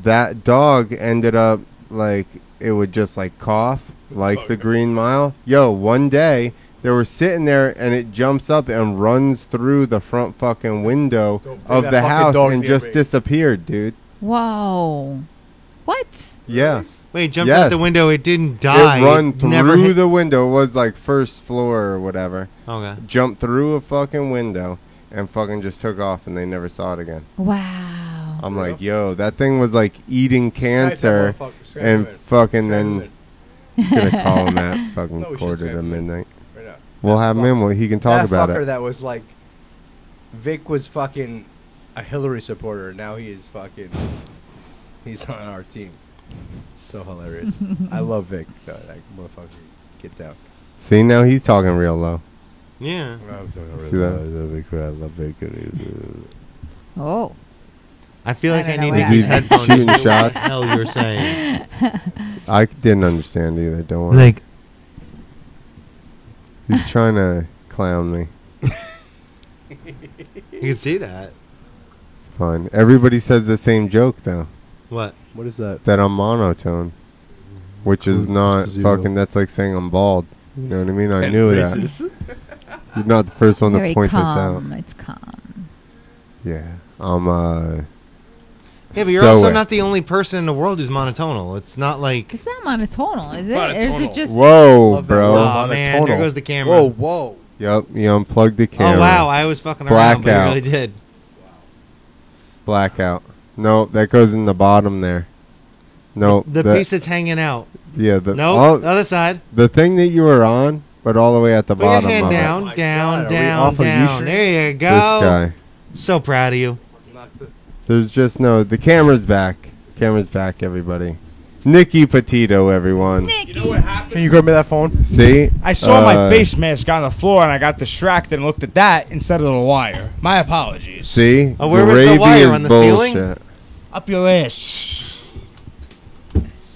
that dog ended up like it would just like cough like the Green Mile. Yo, one day they were sitting there and it jumps up and runs through the front fucking window Don't bring of that the fucking house dog and near just me. disappeared, dude. Whoa. What? Yeah. Wait, jumped Yes. out the window. It didn't die. It run Never through hit- the window. It was like first floor or whatever. Okay. Jumped through a fucking window and fucking just took off and they never saw it again. Wow. I'm like, yo, that thing was like eating cancer Skype that motherfucker. Skype and him in. fucking Skype then him in. gonna call him at fucking No, we should quarter Skype to him in. midnight. Right now. We'll That have him fuck- in. Well, he can talk that about fucker it. that was like, Vic was fucking. a Hillary supporter. Now he is fucking. He's on our team. So hilarious. I love Vic. Though. That motherfucker. Get down. See, now he's talking real low. Yeah. See that? I love Vic. Oh. I feel like I I, don't need know to what use happened. headphones. Shooting to hear shots. What the hell you're saying? I didn't understand either. Don't worry. Like, He's trying to clown me. you can see that. It's fine. Everybody says the same joke though. What? What is that? That I'm monotone, which is not fucking. That's like saying I'm bald. You know what I mean? I knew that. You're not the first one to Very point calm. this out. It's calm. Yeah, I'm Yeah, but you're also not the only person in the world who's monotonal. It's not like. It's not monotonal, is it? Or is it just? Whoa, Love that bro. word. Oh man, there Monotonal. goes the camera. Whoa, whoa. Yep, you unplugged the camera. Oh wow, I was fucking around, but Blackout. I really did. Blackout. No, that goes in the bottom there. No, The piece that's hanging out. Yeah, the No, the other side. the thing that you were on, but all the way at the Put your bottom hand of down, Oh my down, God, are we down, off of down. Ustream? There you it. go. This guy. So proud of you. There's just no. The camera's back. Camera's back, everybody. Nikki Petito, everyone. Nicky. You know what happened? Can you grab me that phone? See, I saw my face mask on the floor and I got distracted and looked at that instead of the wire. My apologies. See, Oh, where was the gravy wire, is on the ceiling? bullshit. Up your ass.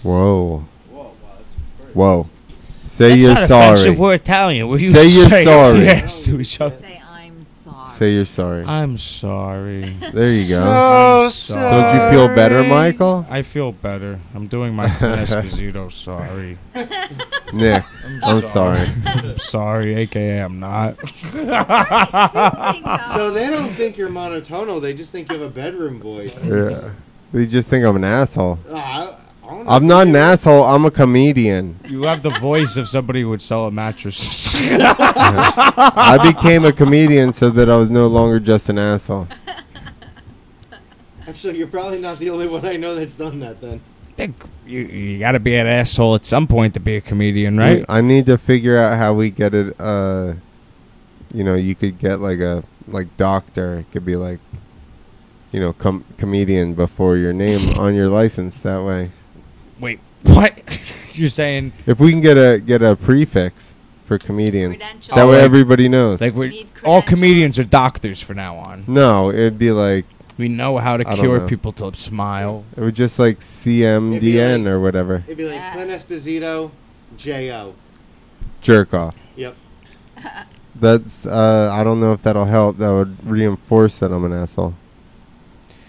Whoa, whoa. Say That's you're not sorry. offensive. We're Italian. We used Say to you're say sorry. yes to each other. Say I'm sorry. Say you're sorry. I'm sorry. There you go. Oh, sorry. Don't you feel better, Michael? I feel better. I'm doing my Clint Esposito sorry. Nick, I'm sorry. I'm sorry, aka I'm not. So they don't think you're monotonal. They just think you have a bedroom voice. Yeah. They just think I'm an asshole. I don't know. I'm not an asshole. I'm a comedian. You have the voice of somebody who would sell a mattress. I became a comedian so that I was no longer just an asshole. Actually, you're probably not the only one I know that's done that. Then. You got to be an asshole at some point to be a comedian, right? I need to figure out how we get it. You could get like doctor. It could be like, comedian before your name on your license. That way, Wait, what? You're saying if we can get a prefix for comedians, Credential. that way like- everybody knows. like Need all credentials. comedians are doctors from now on? No, it'd be like We know how to I don't cure know. people to smile. it would just like CMDN or whatever. It'd be like Yeah. Clint Esposito, J.O. Jerk off. Yep. That's I don't know if that'll help. That would reinforce that I'm an asshole.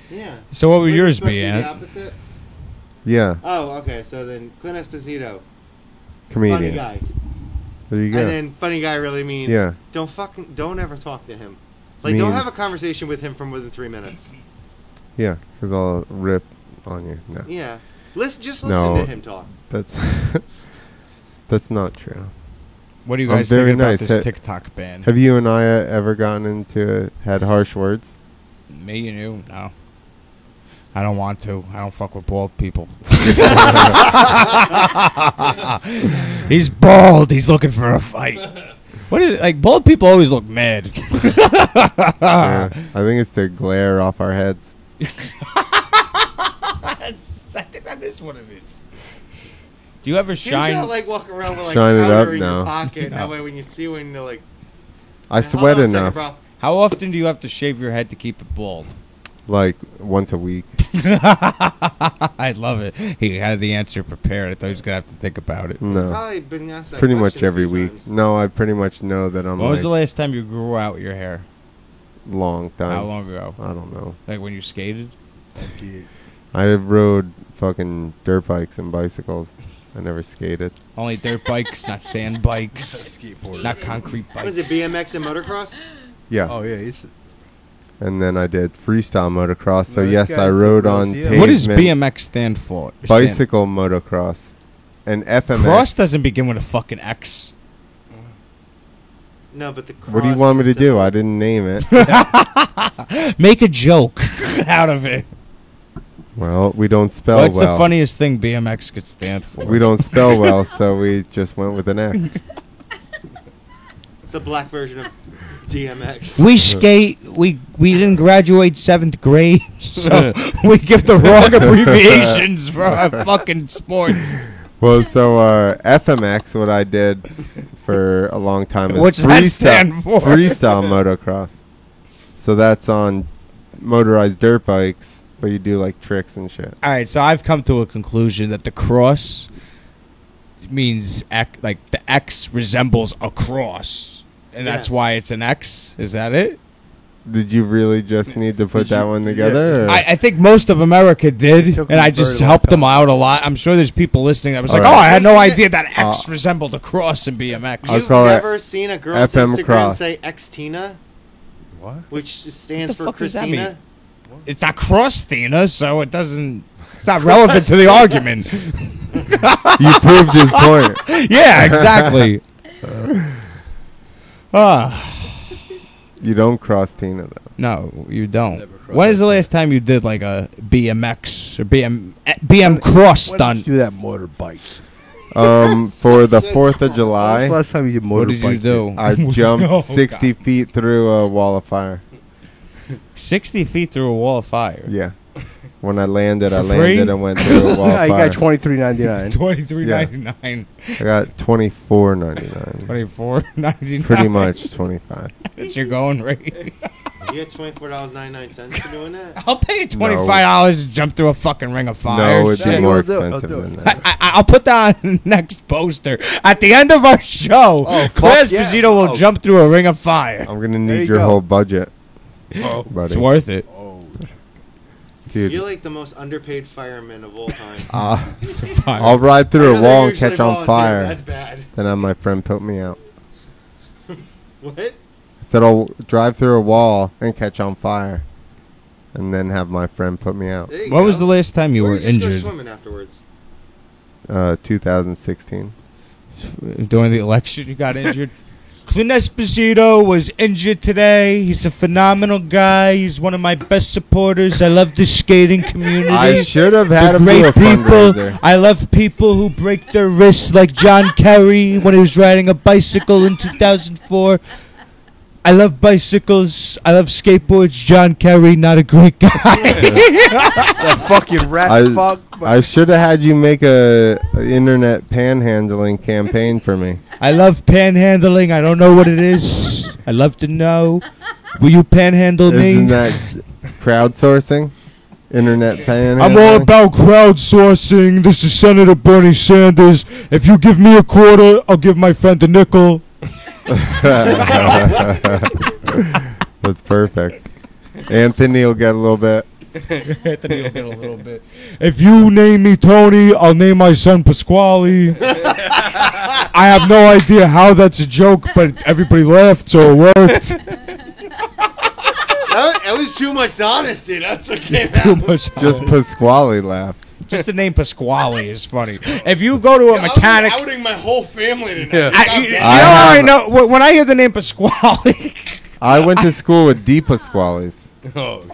Yeah. So what would Wouldn't it yours supposed be, to the Ant? opposite? Yeah, Oh, okay. So then Clint Esposito, comedian. funny guy, There you go. and then funny guy really means Yeah. don't ever talk to him. Like don't Means- have a conversation with him for more than 3 minutes. Yeah, because I'll rip on you. No, Yeah. Listen No. to him talk. that's that's not true. What do you I'm guys very think about nice. this Ha- TikTok ban? Have you and I ever gotten into had harsh words? Me and you? No. I don't want to. I don't fuck with bald people. He's bald. He's looking for a fight. What is it? Like, bald people always look mad. Yeah, I think it's the glare off our heads. I think that is what it is. Do you ever He's shine? gonna like walk around with like Shine it powder up in now. your pocket. No. That way, when you see one, you're like, I "Hold sweat on a second, enough, bro." How often do you have to shave your head to keep it bald? like once a week. I love it. He had the answer prepared. I thought he was gonna have to think about it. No, Probably been asked that pretty much question a every few week. times. No, I pretty much know that I'm When was the like last time you grew out your hair? long time. How long ago? I don't know. Like when you skated? I rode fucking dirt bikes and bicycles. I never skated. Only dirt bikes, not sand bikes, Skateboard. not concrete What was bikes. it, BMX and motocross? Yeah, Oh yeah, he's and then I did freestyle motocross. So Nice yes, guys I did rode real on deal. pavement. What does BMX stand for? Bicycle motocross, and FMX. Cross doesn't begin with a fucking X. No, but the cross. What do you want me to is do? I didn't name it. Make a joke out of it. Well, we don't spell What's well. the funniest thing BMX could stand for? We don't spell well, so we just went with an X. the black version of DMX. We skate. We didn't graduate 7th grade, so we give the wrong abbreviations for our fucking sports. Well, so FMX, what I did for a long time is What's that stand for? freestyle motocross. So that's on motorized dirt bikes, but you do like tricks and shit. All right, so I've come to a conclusion that the cross means like the X resembles a cross, and that's Yes. why it's an X. Is that it? Did you really just need to put that one together? or- I think most of America did, Took and me I a just very long helped them time. out a lot. I'm sure there's people listening that was All like, right. "Oh, I had no Wait, idea that X resembled a cross in BMX." I'll You've call it never seen a girl's FM Instagram cross. say Xtina, What? which stands What the for fuck does that Christina? mean? It's not cross-Thina, so it doesn't. It's not relevant to the argument. You proved his point. Yeah, exactly. You don't cross Tina though. No, you don't. Never crossed When is the that last time you did like a BMX or BM cross When did stunt? you do that motorbike? For the 4th of When was the July, last time you did motorbike? What did you do? I jumped Oh, 60 feet through a wall of fire. 60 feet through a wall of fire. Yeah. When I landed, I For free? landed and went through a wall Yeah, of you fire. got $23.99. $23.99. I got $24.99. $24.99. Pretty much 25. That's your going rate. You get $24.99 for doing that? I'll pay you $25 to jump through a fucking ring of fire. No, it'd be Shit. more I'll do it. I'll expensive do than it. that. I'll put that on the next poster. At the end of our show, Oh, Claire fuck yeah. Esposito will Oh. jump through a ring of fire. I'm gonna There need you your go. whole budget, It's buddy. worth it. Dude, You're like the most underpaid fireman of all time. I'll ride through a I know wall they and catch usually on volunteer, fire. That's bad. Then have my friend put me out. What? I said I'll drive through a wall and catch on fire, and then have my friend put me out. There you When was the go. last time you Or were just go injured? swimming afterwards. 2016. During the election, you got injured? Clint Esposito was injured today. He's a phenomenal guy. He's one of my best supporters. I love the skating community. I should have had They're him do a great people. fundraiser. I love people who break their wrists like John Kerry when he was riding a bicycle in 2004. I love bicycles. I love skateboards. John Kerry, not a great guy. That fucking rat fuck. I should have had you make a internet panhandling campaign for me. I love panhandling. I don't know what it is. I'd love to know. Will you panhandle Isn't me? that crowdsourcing? Internet panhandling? I'm all about crowdsourcing. This is Senator Bernie Sanders. If you give me a quarter, I'll give my friend a nickel. That's perfect. Anthony will get a little bit. Anthony will get a little bit. If you name me Tony, I'll name my son Pasquale. I have no idea how that's a joke, but everybody laughed, so it worked. That was too much honesty. That's what came Too out. much. Just Pasquale laughed. Just the name Pasquale is funny. If you go to a mechanic, I was outing my whole family tonight. Yeah. you know I how I have- know when I hear the name Pasquale. I went to school with D Pasquales. Oh,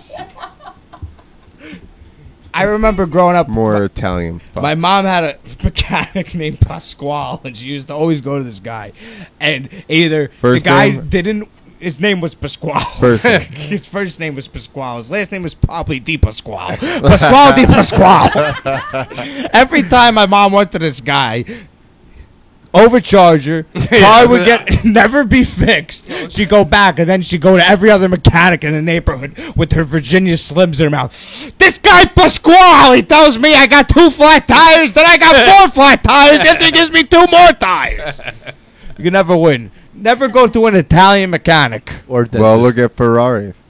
I remember growing up. More Italian. My fucks. mom had a mechanic named Pasquale, and she used to always go to this guy. And either First the guy name? didn't. His name was Pasquale. First name. His first name was Pasquale. His last name was probably Di Pasquale. Pasquale Di Pasquale. Every time my mom went to this guy, overcharge her, car would never be fixed. She'd go back, and then she'd go to every other mechanic in the neighborhood with her Virginia Slims in her mouth. This guy Pasquale tells me I got 2 flat tires, then I got 4 flat tires, after he gives me 2 more tires. You can never win. Never go to an Italian mechanic. or Well, look at Ferraris.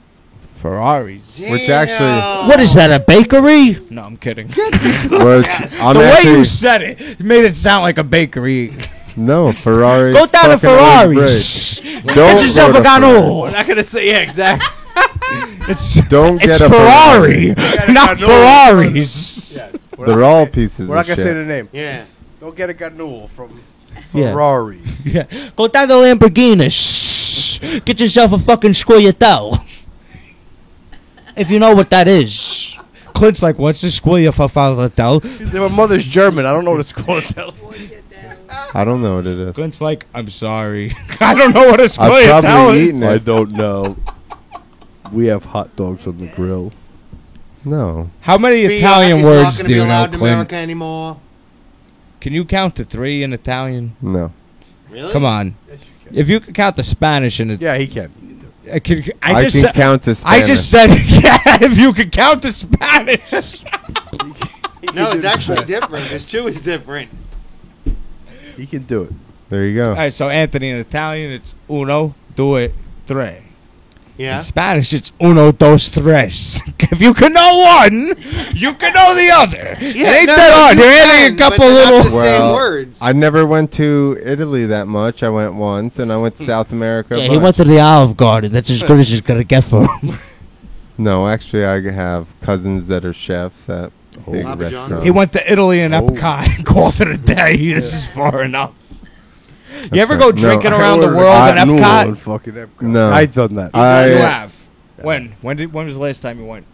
Ferraris. Which actually- What is that, a bakery? No, I'm kidding. Which I'm The way actually you said it made it sound like a bakery. no Ferraris. Go down to fucking always Ferraris. break. Get Don't yourself go a to Ferrari. Gano. We're not gonna say exactly. It's Don't it's get a Ferrari, not Gano. Ferraris. They're all pieces We're of not gonna shit. say the name. Yeah. Don't get a Ganul from Yeah. Ferrari. Yeah. Go down to Lamborghini. Get yourself a fucking squagliatelle. If you know what that is. Clint's like, what's a squagliatelle? My mother's German. I don't know what it's called. I don't know what it is. Clint's like, I'm sorry. I don't know what a I've square probably is. eaten I it. don't know. We have hot dogs on the grill. No. How many Fiat Italian is words not gonna do be you know, allowed in Clint? America anymore. Can you count to 3 in Italian? No. Really? Come on. Yes, you can. If you could count the Spanish in it, Yeah, he can. I can I just can said, count to I Spanish. just said, yeah, if you could count the Spanish. No, it's actually different. This too is different. He can do it. There you go. All right, so Anthony, in Italian, it's uno, due, tre. Yeah. In Spanish, it's uno, dos, tres. If you can know one, you can know the other. It ain't no, that hard. you You're adding can, a couple but they're not little. the same words. I never went to Italy that much. I went once, and I went to South America. a Yeah, he bunch. went to the Olive Garden. That's as good as he's gonna get for him. No, actually, I have cousins that are chefs at big Papa John's. restaurants. He went to Italy and Oh. Epcot and called it a day. This is far enough. That's You ever right. go No, drinking I around the ordered world a in hot noodle Epcot? in fucking Epcot. No. I've done that. You have. When? When was the last time you went?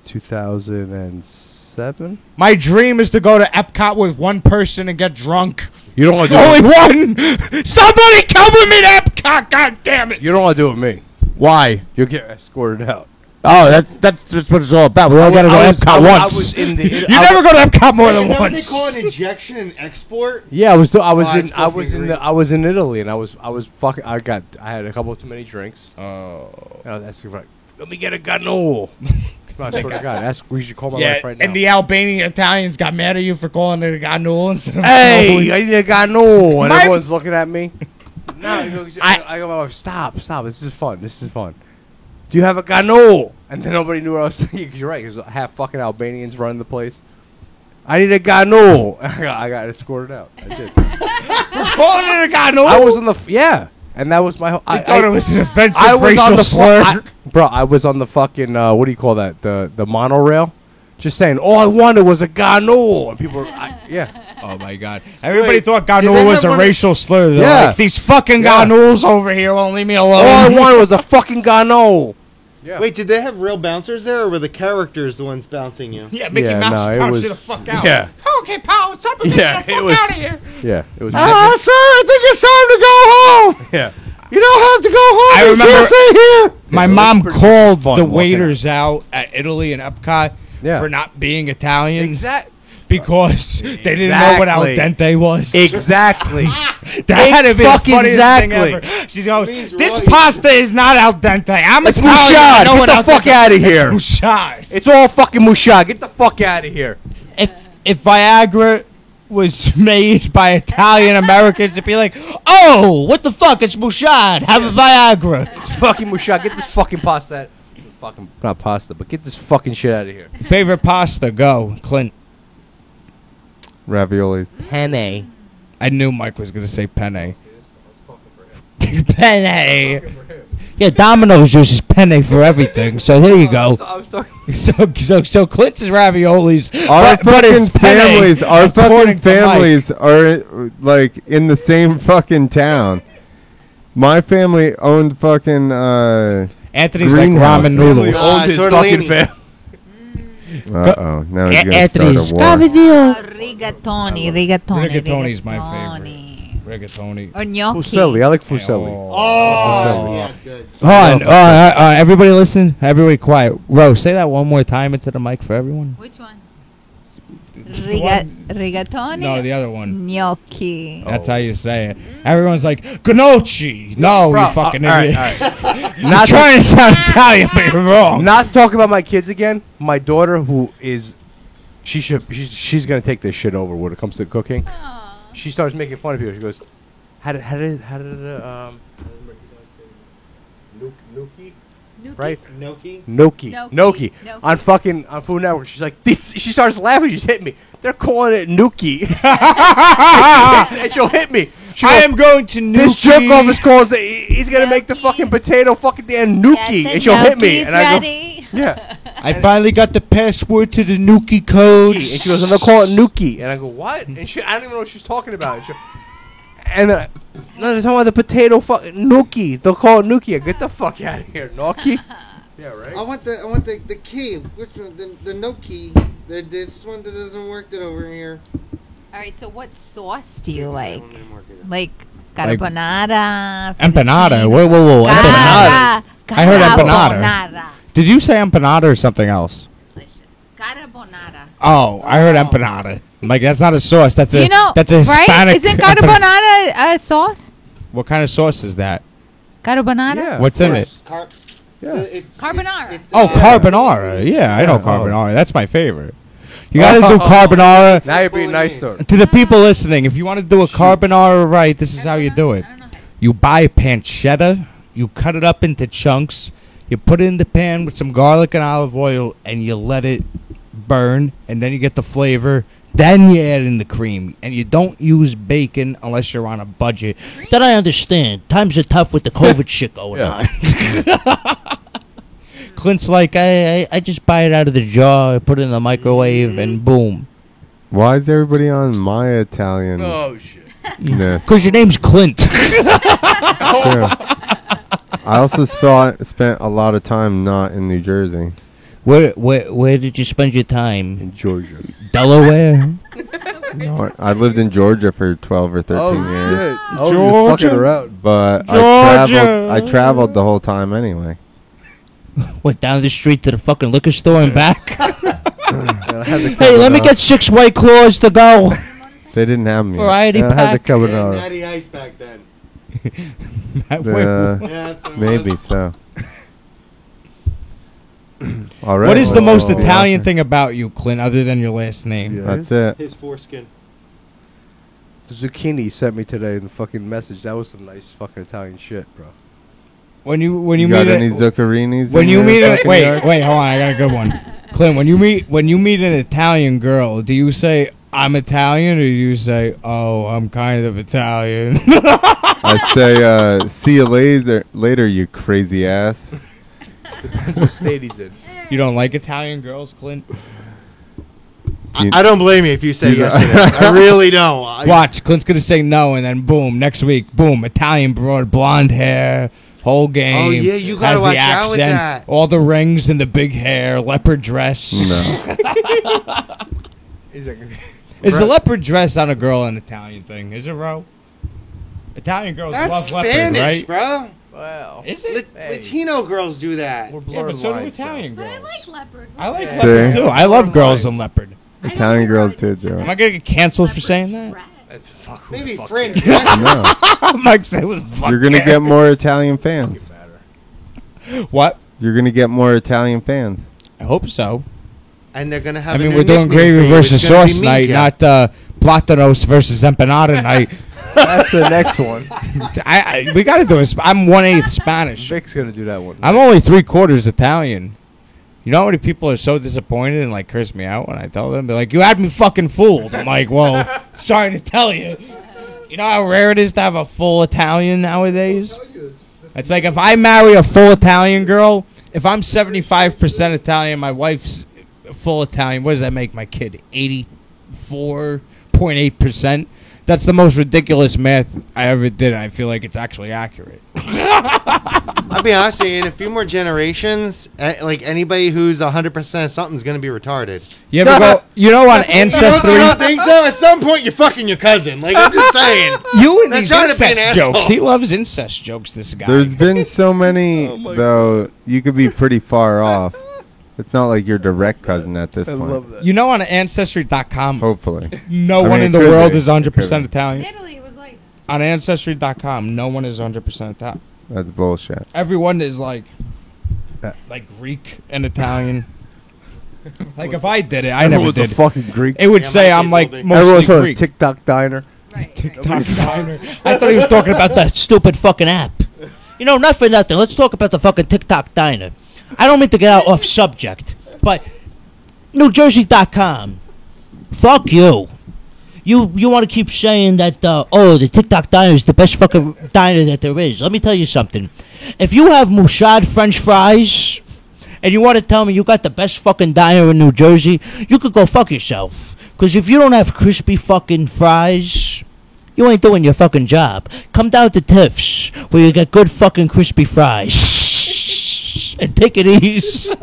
2007. My dream is to go to Epcot with one person and get drunk. You don't want to do Only it. one. Somebody come with me to Epcot. God damn it. You don't want to do it with me. Why? You'll get escorted out. Oh, that's what it's all about. We all gotta go I to was- Epcot I once. was in the. You never go to Epcot more than Is that what they once. call an injection and export? Yeah, I was. I was Oh, in. it's I was fucking in great. I was in Italy, and I was fucking. I had a couple too many drinks. Oh. And I was asking for like, let me get a ganol. I swear to God, we should call my Yeah, wife right now. and the Albanian Italians got mad at you for calling it a ganul instead of Hey, cannoli. I need a ganol, and My- everyone's looking at me. No, I go, I- I go, my wife, stop. This is fun. Do you have a ganol? And then nobody knew what I was saying. Because you're right, because half fucking Albanians running the place. I need a ganol. I got escorted out. I did. Calling it a ganul? I was on the and that was my whole. I thought it was an offensive I was racial on the slur. bro. I was on the fucking what do you call that? The monorail. Just saying, all I wanted was a ganol, and people were, yeah. Oh my god! Everybody Wait, thought did they ganul was have a one of- racial slur. They're Yeah. like, these fucking Yeah. ganuls over here won't leave me All I alone. wanted was a fucking ganol. Yeah. Wait, did they have real bouncers there, or were the characters the ones bouncing you? Yeah, Mickey Yeah, Mouse no, it pounced you the was- fuck out. yeah. Okay, pal, it's up. Yeah, Get the it fuck was- out of here. Yeah, it was. Ah, sir, I think it's time to go home. yeah. You don't have to go home. I remember here. my Yeah, it was mom pretty called fun the walking waiters out at Italy and Epcot Yeah. for not being Italian. Exactly. Because they didn't know what al Exactly. dente was. Exactly. That had to be the Fucking funniest exactly. thing ever. She goes, means "This right." pasta is not al dente. I'm It's Italian. I mouchard. know Get what the al fuck dente- out of here. Mouchard. It's all fucking mouchard. Get the fuck out of here. If Viagra was made by Italian Americans, it'd be like, oh, what the fuck? It's mouchard. Have a Viagra. It's fucking mouchard. Get this fucking pasta. Fucking not pasta, but get this fucking shit out of here. Favorite pasta? Go, Clint. Raviolis. Penne. I knew Mike was gonna say penne. Penne. Yeah, Domino's uses penne for everything. So there you go. I was talking. So Clint's is raviolis. Our but it's fucking penne, families, our according fucking to Mike. families are like in the same fucking town. My family owned fucking Anthony's like Greenhouse. ramen noodles. Ah, Owned his tortellini. fucking fam. oh, now he's gonna Anthony's start a war. Rigatoni. Rigatoni's my favorite. Rigatoni. Or gnocchi. Fuselli. I like fuselli. Oh, yeah, it's good. Hold on. Everybody listen. Everybody quiet. Rose, say that one more time into the mic for everyone. Which one? one- Rigatoni? No, the other one. Gnocchi. That's how you say it. Everyone's like, gnocchi. No, Bro, you fucking all right, idiot. all right. You're trying to sound Italian, but you're wrong. Not to talk about my kids again. My daughter, who is, she's gonna take this shit over when it comes to cooking. Aw. She starts making fun of people. She goes, how did Nuki? Right? Gnocchi? Noki. Gnocchi. Noki. Gnocchi. On Food Network. She's like, this. She starts laughing. She's hitting me. They're calling it Nuki. And she'll hit me. She I goes, am going to this Nuki. jerk off is calls he's gonna make the Gnocchi. fucking potato fucking damn Nuki. Yes, And she'll hit me. gnocchi's And I go, ready. yeah. I finally got the password to the Nuki code. And she goes, I'm gonna call it Nuki. And I go, what? And I don't even know what she's talking about. And no, they're talking about the potato fucking Nuki. They'll call it Nuki. Get the fuck out of here, Nuki. Yeah, right. I want the key. Which one? The no key. This one that doesn't work that over here. All right, so what sauce do you like? Like Like- carbonara, Empanada. fettuccine? Whoa. Empanada. I heard empanada. Carbonara. Did you say empanada or something else? Delicious. Carbonara. Oh, I heard empanada. I'm like, that's not a sauce. That's a You know, that's a Hispanic. right? Isn't carbonara a sauce? What kind of sauce is that? Carbonara? Yeah. What's in it? Carbonara. Oh, carbonara. Yeah, I know carbonara. That's my favorite. You got to do carbonara. Now you're being nice to her. To the people listening, if you want to do a carbonara right, this is how you do it. I don't know. You buy pancetta, you cut it up into chunks, you put it in the pan with some garlic and olive oil, and you let it burn, and then you get the flavor. Then you add in the cream, and you don't use bacon unless you're on a budget. That I understand. Times are tough with the COVID shit going on. Clint's like, I just buy it out of the jar, I put it in the microwave, and boom. Why is everybody on my Italian? Oh shit. Because your name's Clint. True. I also spent a lot of time not in New Jersey. Where did you spend your time? In Georgia. Delaware? No, I lived in Georgia for 12 or 13 years. Shit. Oh, you're fucking around. But Georgia. I traveled the whole time anyway. Went down the street to the fucking liquor store and back. Hey, Hey, let me get 6 White Claws to go. They didn't have me. Variety I had the pack. carbonara. Natty Ice back then. Uh, Yeah, that's what it maybe was. so. All right. What is the most Oh. Italian thing about you, Clint, other than your last name? Yeah. That's it. His foreskin. The zucchini he sent me today in the fucking message. That was some nice fucking Italian shit, bro. When you You meet got a- any zuccherinis? when in you your meet fucking yard? wait, hold on, I got a good one. Clint, when you meet an Italian girl, do you say I'm Italian or do you say, "Oh, I'm kind of Italian"? I say, see you later, you crazy ass. Depends what state he's in. You don't like Italian girls, Clint? I don't blame you if you say You yes know- to this. I really don't. Watch, Clint's gonna say no, and then boom, next week, boom, Italian broad, blonde hair, whole game. Oh, yeah, you gotta has the watch out with accent, that. all the rings and the big hair, leopard dress. No. He's like, Is the leopard dress on a girl an Italian thing? Is it, bro? Italian girls That's love leopard, Spanish, right? bro. wow. Is it? Latino girls do that. We're Yeah, blurring but so do lines now. Italian But girls. I like leopard. I like Yeah. leopard See? too. I love girls in leopard. Italian girls too, Joe. Am I gonna get canceled for saying that? That's fuck. Maybe fuck fringe. No. Mike said it was fuck You're gonna yeah. get more Italian fans. matter. What? You're gonna get more Italian fans. I hope so. And they're gonna have. I a mean, new we're doing nickname gravy for you. versus It's gonna be sauce night, Minka. not Platanos versus empanada night. That's the next one. We got to do it. I'm 1/8 Spanish. Vic's gonna do that one. I'm only 3/4 Italian. You know how many people are so disappointed and like curse me out when I tell them? They're like, "You had me fucking fooled." I'm like, "Well, sorry to tell you." You know how rare it is to have a full Italian nowadays? It's like if I marry a full Italian girl, if I'm 75% Italian, my wife's full Italian, what does that make my kid? 84.8%? That's the most ridiculous math I ever did, and I feel like it's actually accurate. I'll be honest with you, in a few more generations, like anybody who's 100% something's gonna be retarded. You ever go, you know, on You don't Ancestry? think so? At some point, you're fucking your cousin. Like I'm just saying. You and Not these trying to be an incest jokes. asshole. He loves incest jokes, this guy. There's been so many, though, you could be pretty far off. It's not like your direct cousin at this I point. love that. You know, on Ancestry.com, Hopefully. no I one mean, in it the could world be. is It 100% could be. Italian. Italy, it was like On Ancestry.com, no one is 100% Italian. That's bullshit. Everyone is like Yeah. Greek and Italian. Like if I did it, I Everyone's never a did. fucking Greek. It would Yeah, say my I'm kid's like all big. mostly Everyone's from a Greek. TikTok diner. right. I thought he was talking about That stupid fucking app. You know, not for nothing. Let's talk about the fucking TikTok diner. I don't mean to get out off subject, but NewJersey.com. Fuck you. You want to keep saying that, the TikTok diner is the best fucking diner that there is. Let me tell you something. If you have Mouchard French fries and you want to tell me you got the best fucking diner in New Jersey, you could go fuck yourself. Because if you don't have crispy fucking fries, you ain't doing your fucking job. Come down to Tiff's, where you get good fucking crispy fries. And take it easy.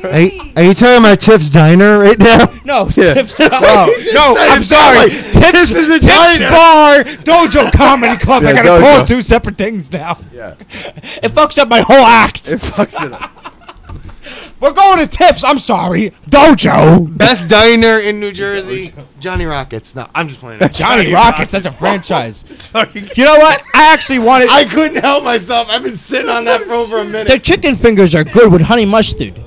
Are you talking about Tiff's Diner right now? No, Yeah. Tips. No, I'm sorry. Tips is a Tips Bar Dojo Comedy Club. I Yeah, gotta call Dojo. it two separate things now. Yeah. It fucks up my whole act. It fucks it up. We're going to Tips. I'm sorry. Dojo. Best diner in New Jersey, Johnny Rockets. No, I'm just playing. Johnny Rockets. That's a franchise. It's fucking. You know what? I actually wanted. I couldn't help myself. I've been sitting on that for over a minute. Their chicken fingers are good with honey mustard.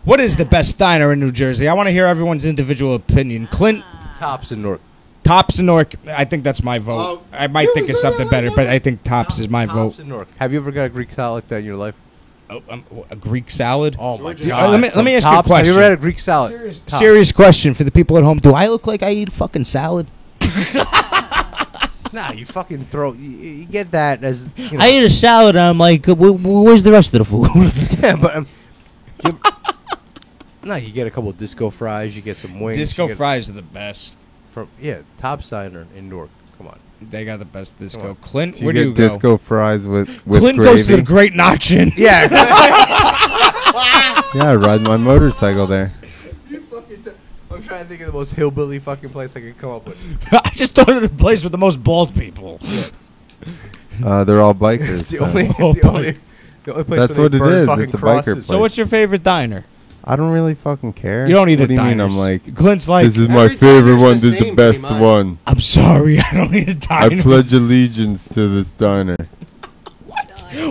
What is the best diner in New Jersey? I want to hear everyone's individual opinion. Clint, Tops in Newark. Tops and Newark. I think that's my vote. Oh. I might think of something better, but I think Tops is my vote. Tops in Newark. Have you ever got a Greek salad like that in your life? Oh, a Greek salad? Oh my Georgia. god! Let me ask you a Tops, have you question. ever had a Greek salad? Tops. Serious question for the people at home. Do I look like I eat fucking salad? Nah, you fucking throw. You get that as. You know. I eat a salad and I'm like, where's the rest of the food? Yeah, but no, you get a couple of disco fries. You get some wings. Disco you get fries are the best. from Tops Diner in Newark. Come on. They got the best disco. Come on. Clint, You where get do you go? disco fries with Clint gravy. goes to the Great Notchin. Yeah. Yeah, I ride my motorcycle there. I'm trying to think of the most hillbilly fucking place I could come up with. I just thought of the place with the most bald people. They're all bikers. It's the so. only. It's the only. The only place That's where they what it burn is. fucking It's a biker crosses. place. So what's your favorite diner? I don't really fucking care. You don't eat What at do you mean? diners. I'm like, Clint's like, this is my Every favorite diner's one. the This is the same, best pretty much. one. I'm sorry, I don't eat at I diners. pledge allegiance to this diner.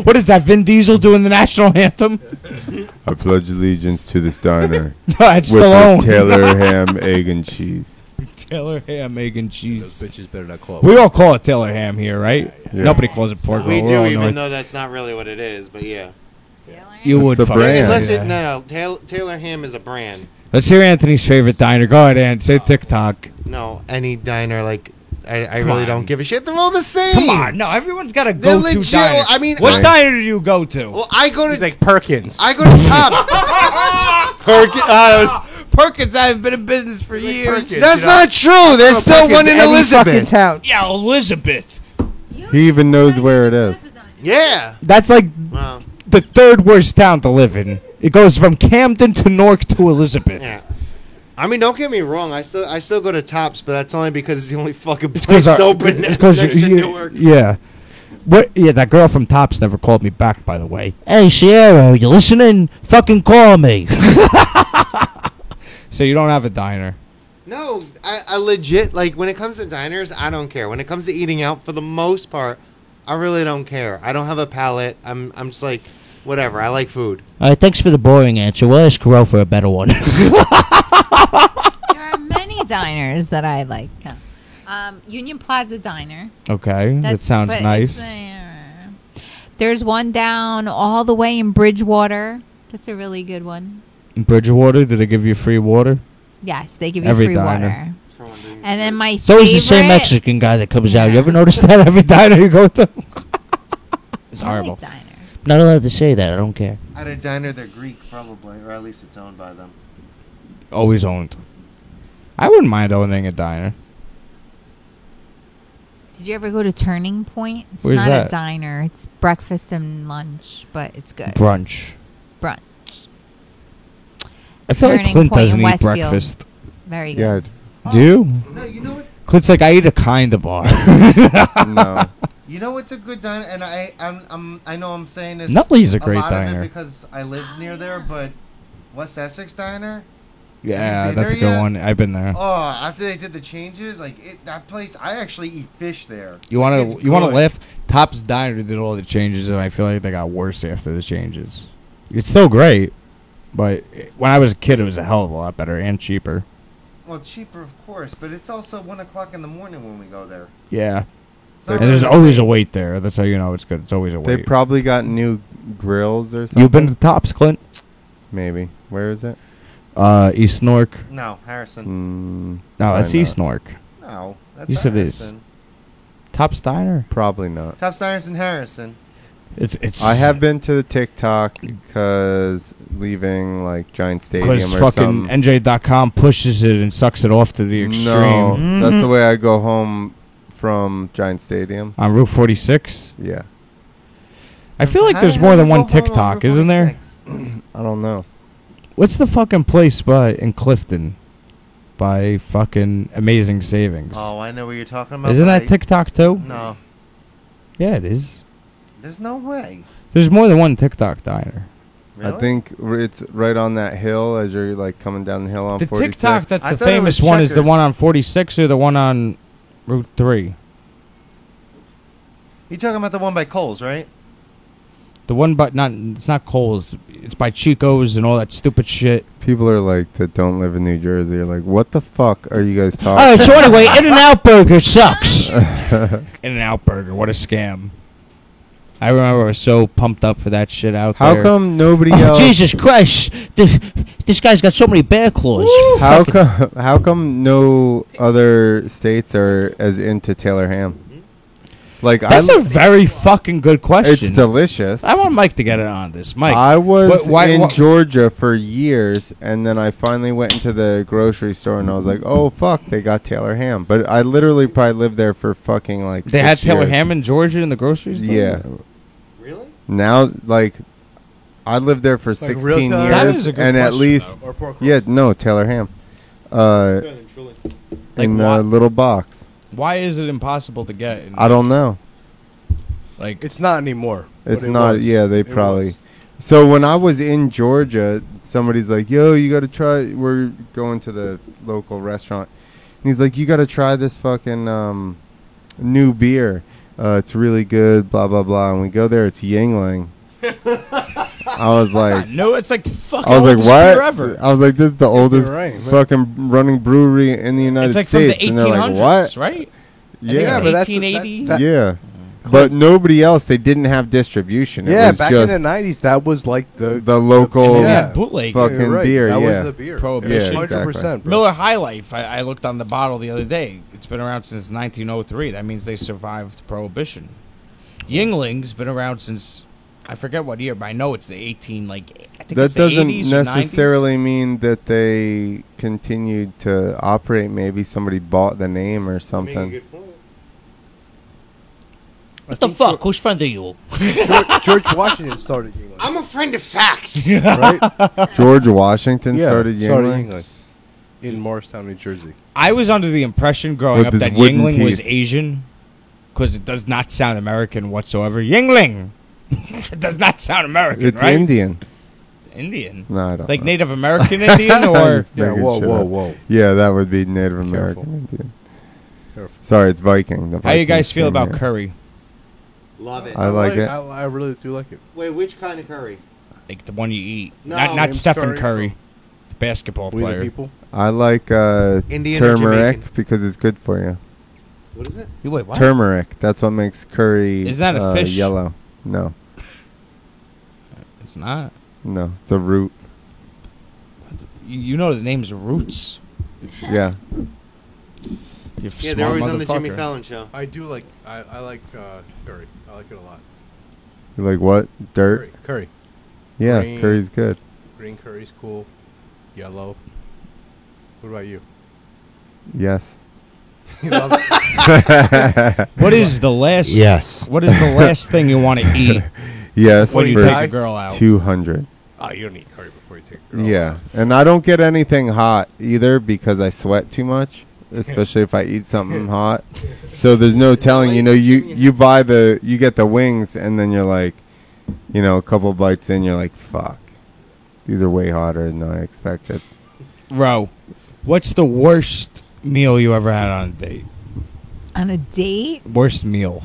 What is that, Vin Diesel doing the national anthem? I pledge allegiance to this diner No, that's with the Stallone. Taylor ham, egg, and cheese. Taylor ham, egg, and Those cheese. bitches better not call. We all call it Taylor ham here, right? Yeah. Nobody calls it pork We roll. We're do, all even North. though that's not really what it is. But yeah. You would the fucking brand. say Listen, that. no. Taylor Ham is a brand. Let's hear Anthony's favorite diner. Go ahead, Ant. Say TikTok. No, any diner like I Come really on. don't give a shit. They're all the same. Come on, no, everyone's got a They're go-to legit. diner. I mean, what I- diner do you go to? Well, I go He's to like Perkins. I go to Top. Perkins, I have been in business for years. Perkins. That's You know, not true. There's still one in Any fucking Elizabeth. town. Yeah, Elizabeth. He even knows where it is. Yeah. That's like Well, the third worst town to live in. It goes from Camden to Newark to Elizabeth. yeah. I mean, don't get me wrong. I still go to Tops, but that's only because it's the only fucking place 'Cause open it's next 'cause to you- Newark. Yeah. What? Yeah, that girl from Tops never called me back, by the way. Hey, Sierra, you listening? Fucking call me. So you don't have a diner. No, I legit like when it comes to diners, I don't care. When it comes to eating out, for the most part, I really don't care. I don't have a palate. I'm just like, whatever. I like food. All right, thanks for the boring answer. We'll ask Ro for a better one. There are many diners that I like. No. Union Plaza Diner. Okay, that That's- sounds but nice. There's one down all the way in Bridgewater. That's a really good one. In Bridgewater, did they give you free water? Yes, they give you Every free diner. water. And then my It's always the same favorite- Mexican guy that comes out. You Yeah. ever notice that? Every diner you go to. It's I like horrible. diners. Not allowed to say that. I don't care. At a diner, they're Greek, probably, or at least it's owned by them. Always owned. I wouldn't mind owning a diner. Did you ever go to Turning Point? It's Where's not that? a diner. It's breakfast and lunch, but it's good. Brunch. Brunch. I feel like Turning Clint Point doesn't in eat Westfield. breakfast. Very Yeah, good. Do you? No, you know what? Clint's like, I eat a kind of bar. no. You know what's a good diner, and I know I'm saying this. Nutley's a great lot of it diner. because I live near there, but West Essex Diner. Yeah, been that's a there good yet? one. I've been there. Oh, after they did the changes, that place, I actually eat fish there. You want It's to good. laugh? Top's Diner did all the changes, and I feel like they got worse after the changes. It's still great, but when I was a kid, it was a hell of a lot better and cheaper. Well, cheaper, of course, but it's also 1 o'clock in the morning when we go there. Yeah, It's not and there's really always late. a wait there. That's how you know it's good. It's always a They wait. probably got new grills or something. You've been to Tops, Clint? Maybe. Where is it? East Newark. No, Harrison. No, Probably that's not. East Newark. No, that's Yes, it is. Harrison. Tops Diner. Probably not. Top Diners in Harrison. It's. I have been to the TikTok because leaving like Giant because Stadium or fucking something. NJ.com pushes it and sucks it off to the extreme. No, that's the way I go home from Giant Stadium. On Route 46. Yeah, I feel like How there's the more hell than you one go home on TikTok, Route isn't there? 46? I don't know. What's the fucking place in Clifton by fucking Amazing Savings? Oh, I know what you're talking about. Isn't but that TikTok too? No, Yeah, it is. there's no way. There's more than one TikTok diner. Really? I think it's right on that hill as you're like coming down the hill on The 46. TikTok that's I the thought it was famous one is the Checkers. one on 46 or the one on Route 3. You're talking about the one by Coles, right? The one but it's not Kohl's. It's by Chico's and all that stupid shit. People are like that don't live in New Jersey. Are like, what the fuck are you guys All talking? right, so anyway, In-N-Out Burger sucks. In-N-Out Burger, what a scam. I remember I was so pumped up for that shit out How there. come nobody Oh, else? Jesus Christ. This guy's got so many bear claws. How come? How come no other states are as into Taylor ham? Like That's a very fucking good question. it's delicious. I want Mike to get it on this. Mike, I was why- in why- Georgia for years, and then I finally went into the grocery store, and I was like, "Oh fuck, they got Taylor ham." But I literally probably lived there for fucking like. they 6 had Taylor years. ham in Georgia in the grocery store? Yeah. Really? Now, like, I lived there for Like 16 real Taylor? That years, is a good and at question, least, Or pork yeah, no Taylor ham, Like in what? the little box. Why is it impossible to get? I don't know. Like, It's not anymore. It's but it not. was. Yeah, they It probably. was. So when I was in Georgia, somebody's like, "Yo, you got to try." We're going to the local restaurant, and he's like, "You got to try this fucking new beer. It's really good." Blah blah blah. And we go there. It's Yingling. I was like, no, it's like fucking I was like, oldest what? beer ever. I was like, this is the oldest right, man. fucking running brewery in the United It's like States. from and the they're 1800s, like, what? right? Yeah, but that's- 1880. that- yeah. But nobody else. They didn't have distribution. It Yeah, was back in just the 90s, that was like the local Yeah. bootleg. fucking You're right. beer. That yeah. was the beer. Prohibition. Yeah, 100%. Bro. Miller High Life. I looked on the bottle the other day. It's been around since 1903. That means they survived Prohibition. Yingling's been around since I forget what year, but I know it's the 18 I think That it's the doesn't 80s or 90s. necessarily mean that they continued to operate. Maybe somebody bought the name or something. What the fuck? Whose friend are you? George Washington started Yingling. I'm a friend of facts. Right? George Washington Yeah, started Yingling. Yingling in Morristown, New Jersey. I was under the impression growing With up his that wooden Yingling was teeth. Asian because it does not sound American whatsoever. Yingling. It does not sound American, It's right? Indian. It's Indian. No, I don't Like know. Native American Indian or Just Yeah, making whoa, shit whoa, up. whoa. Yeah, that would be Native Careful. American Indian. Careful. Sorry, it's Viking. The how you guys Vikings feel came about here. curry? Love it. I like it. I really do like it. Wait, which kind of curry? Like the one you eat. No, not James Stephen Curry Curry. from- The basketball We the player. people. I like Indian or turmeric Jamaican? because it's good for you. What is it? You wait, what? Turmeric. That's what makes curry Isn't that a fish? yellow. No. It's not. No. It's a root. You know the name's Roots. Yeah. You Yeah, they're smart always on the Jimmy motherfucker. Fallon show. I do like. I like curry. I like it a lot. You like what? Dirt? Curry. Yeah, Green. curry's good. Green curry's cool. Yellow. What about you? Yes. You love What is the last? Yes. What is the last thing you want to eat Yes. when you for take a girl out? 200. Oh, you don't eat curry before you take a girl. Yeah. And I don't get anything hot either because I sweat too much, especially if I eat something hot. So there's no telling, you get the wings and then you're like, a couple bites in, you're like, fuck. These are way hotter than I expected. Ro, what's the worst meal you ever had on a date? On a date? Worst meal.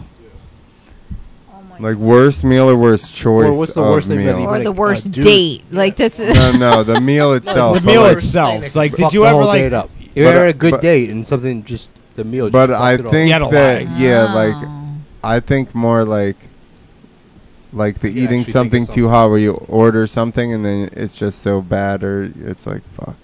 Oh my Like worst meal or worst choice what's the of worst thing that meal? you- Or like, the worst dude. date. Like this is No, the meal itself. The but meal like- itself. Like, did Fuck you the ever whole like? date up? You But, had a good but- date and something just the meal. But just I fucked it all. think You had to that lie. yeah, I think more like the You eating actually something think of too hot where you order something and then it's just so bad or it's like fuck.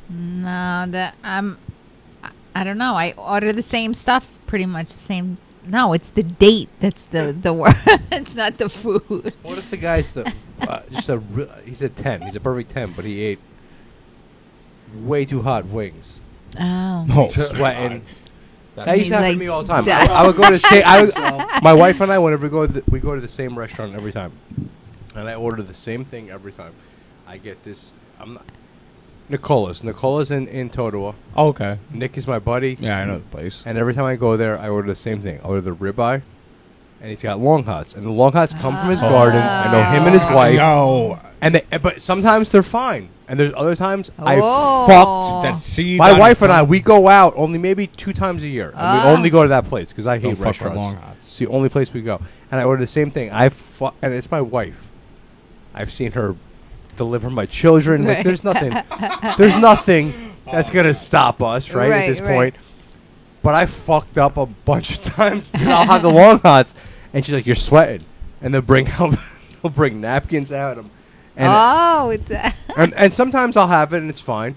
No, that I don't know. I order the same stuff, pretty much the same. No, it's the date that's the word. It's not the food. What if the guy's he said 10. He's a perfect 10, but he ate way too hot wings. Oh. No. Sweating. That used He's to happen like, to me all the time. "Duh." I would go to the same. My wife and I, whenever we go to the same restaurant every time, and I order the same thing every time. I get this. I'm not. Nicola's in Totowa. Oh, okay. Nick is my buddy. Yeah, I know the place. And every time I go there, I order the same thing. I order the ribeye, and he's got long hots, and the long hots come from his garden. I know him and his wife. No. But sometimes they're fine, and there's other times I Oh. fucked. That seed. My on wife your and I, tongue. we go out only maybe 2 times a year. And we only go to that place because I Don't hate fuck with restaurants. long hots. It's the only place we go. And I order the same thing. And it's my wife. I've seen her deliver my children. Like, Right. there's nothing that's going to stop us, right, at this Right, right. point. But I fucked up a bunch of times. I'll have the long hots, and she's like, "You're sweating," and they'll bring napkins out. And, it's and sometimes I'll have it and it's fine,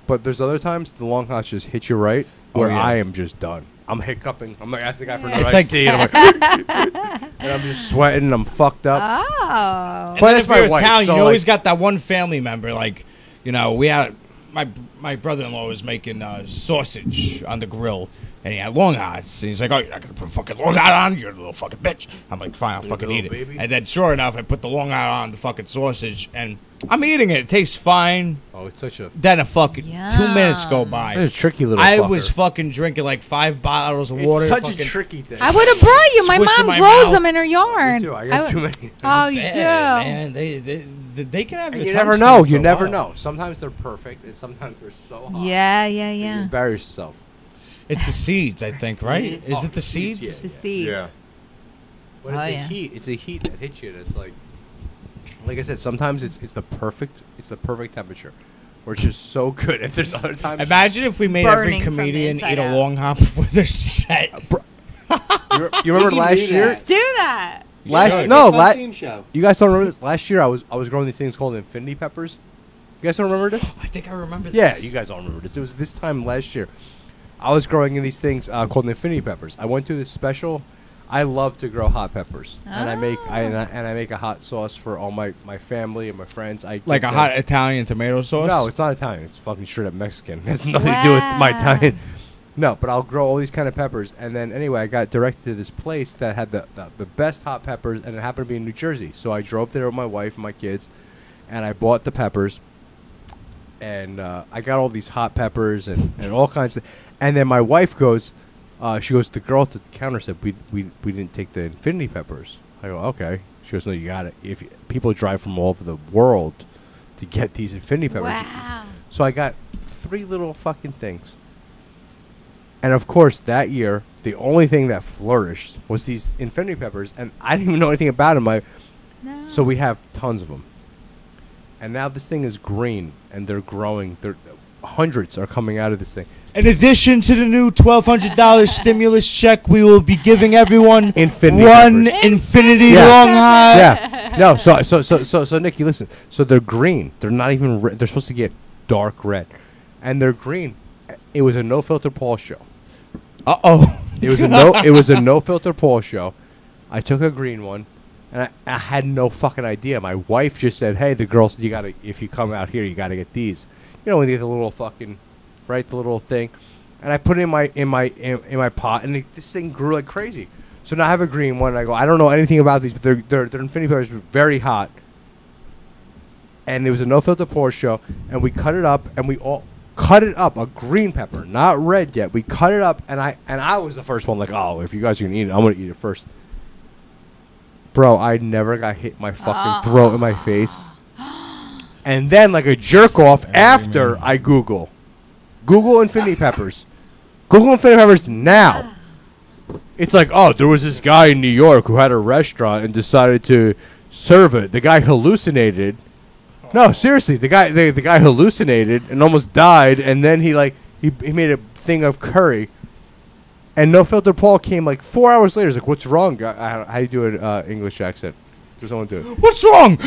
but there's other times the long hots just hit you right where yeah. I am just done. I'm hiccuping. I'm like, ask the guy for Yeah. another It's like- iced tea, and I'm like, and I'm just sweating. And I'm fucked up. Oh. And But then it's if my you're wife, Italian, so, you always like- got that one family member. Like, we had my brother-in-law was making sausage on the grill, and he had long hots. And he's like, "Oh, you're not gonna put fucking long hot on? You're a little fucking bitch." I'm like, "Fine, I'll fucking eat it." baby. And then, sure enough, I put the long hot on the fucking sausage, and I'm eating it. It tastes fine. Oh, it's such a Then a fucking 2 minutes go by. It's a tricky little I fucker. was fucking drinking like 5 bottles of water. It's such fucking a tricky thing. I would have brought you. My Swish in mom my grows mouth. them in her yard. Me too. I got too many. Oh, you bad, do. man. They can have And your you never tongue know. stick You for a never while. know. Sometimes they're perfect, and sometimes they're so hot. Yeah. You Yeah. embarrass yourself. It's the seeds, I think, right? Is Oh, it the seeds? yeah. It's the seeds. Yeah. But Oh, it's a yeah. heat. It's a heat that hits you. And it's like I said, sometimes it's the perfect temperature, where it's just so good. And there's other times. Imagine if we made every Burning from the comedian inside eat a out. long hop before they're set. you remember last year? Let's do that. Last show. you guys don't remember this? Last year I was growing these things called infinity peppers. You guys don't remember this? I think I remember this. Yeah, you guys don't remember this. It was this time last year. I was growing in these things called infinity peppers. I went to this special. I love to grow hot peppers, and I make a hot sauce for all my family and my friends. I Like get a them- hot Italian tomato sauce? No, it's not Italian. It's fucking straight up Mexican. It has nothing to do with my Wow. Italian. No, but I'll grow all these kind of peppers, and then anyway, I got directed to this place that had the best hot peppers, and it happened to be in New Jersey. So I drove there with my wife and my kids, and I bought the peppers, and I got all these hot peppers and all kinds of. And then my wife goes, she goes, the girl at the counter said we didn't take the infinity peppers. I go, okay. She goes, no, you got it. If people drive from all over the world to get these infinity peppers. Wow. So I got 3 little fucking things. And of course, that year, the only thing that flourished was these infinity peppers, and I didn't even know anything about them. No. So we have tons of them. And now this thing is green, and they're growing. Hundreds are coming out of this thing. In addition to the new $1,200 stimulus check, we will be giving everyone Infinity one peppers. infinity Yeah. long hot. Yeah. No, so Nikki, listen. So they're green. They're not even red. They're supposed to get dark red. And they're green. It was a no filter Paul show. Uh-oh. It was a no filter Paul show. I took a green one, and I had no fucking idea. My wife just said, "Hey, the girls, you gotta if you come out here, you gotta get these. You know, when you get the little fucking, right, the little thing." And I put it in my pot, and this thing grew like crazy. So now I have a green one. And I go, I don't know anything about these, but they're infinity peppers, very hot. And it was a no filter Porsche show, and we cut it up, and we all cut it up, a green pepper, not red yet. We cut it up, and I was the first one, like, oh, if you guys are gonna eat it, I'm gonna eat it first. Bro, I never got hit my fucking throat in my face. And then, like a jerk off, after I Google infinity peppers. Google infinity peppers now. It's like, oh, there was this guy in New York who had a restaurant and decided to serve it. The guy hallucinated. No, seriously, the guy hallucinated and almost died, and then he made a thing of curry. And No Filter Paul came like 4 hours later. He's like, "What's wrong, guy?" How do you do an English accent? Does someone do it? What's wrong?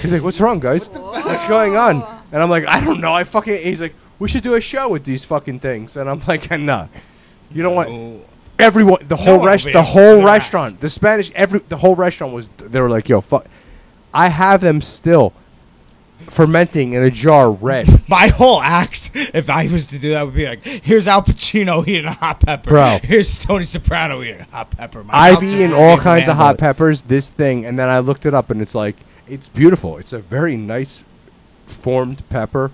He's like, "What's wrong, guys? What's going on?" And I'm like, "I don't know. He's like, "We should do a show with these fucking things." And I'm like, "Nah, you don't want." Everyone, the whole restaurant, the Spanish, the whole restaurant was. They were like, "Yo, fuck." I have them still fermenting in a jar, red. My whole act, if I was to do that, would be like, here's Al Pacino eating a hot pepper. Bro. Here's Tony Soprano eating a hot pepper. My I've mouth's just eaten gonna all be kinds of mad hot about it. peppers. This thing, and then I looked it up, and it's like, it's beautiful. It's a very nice formed pepper.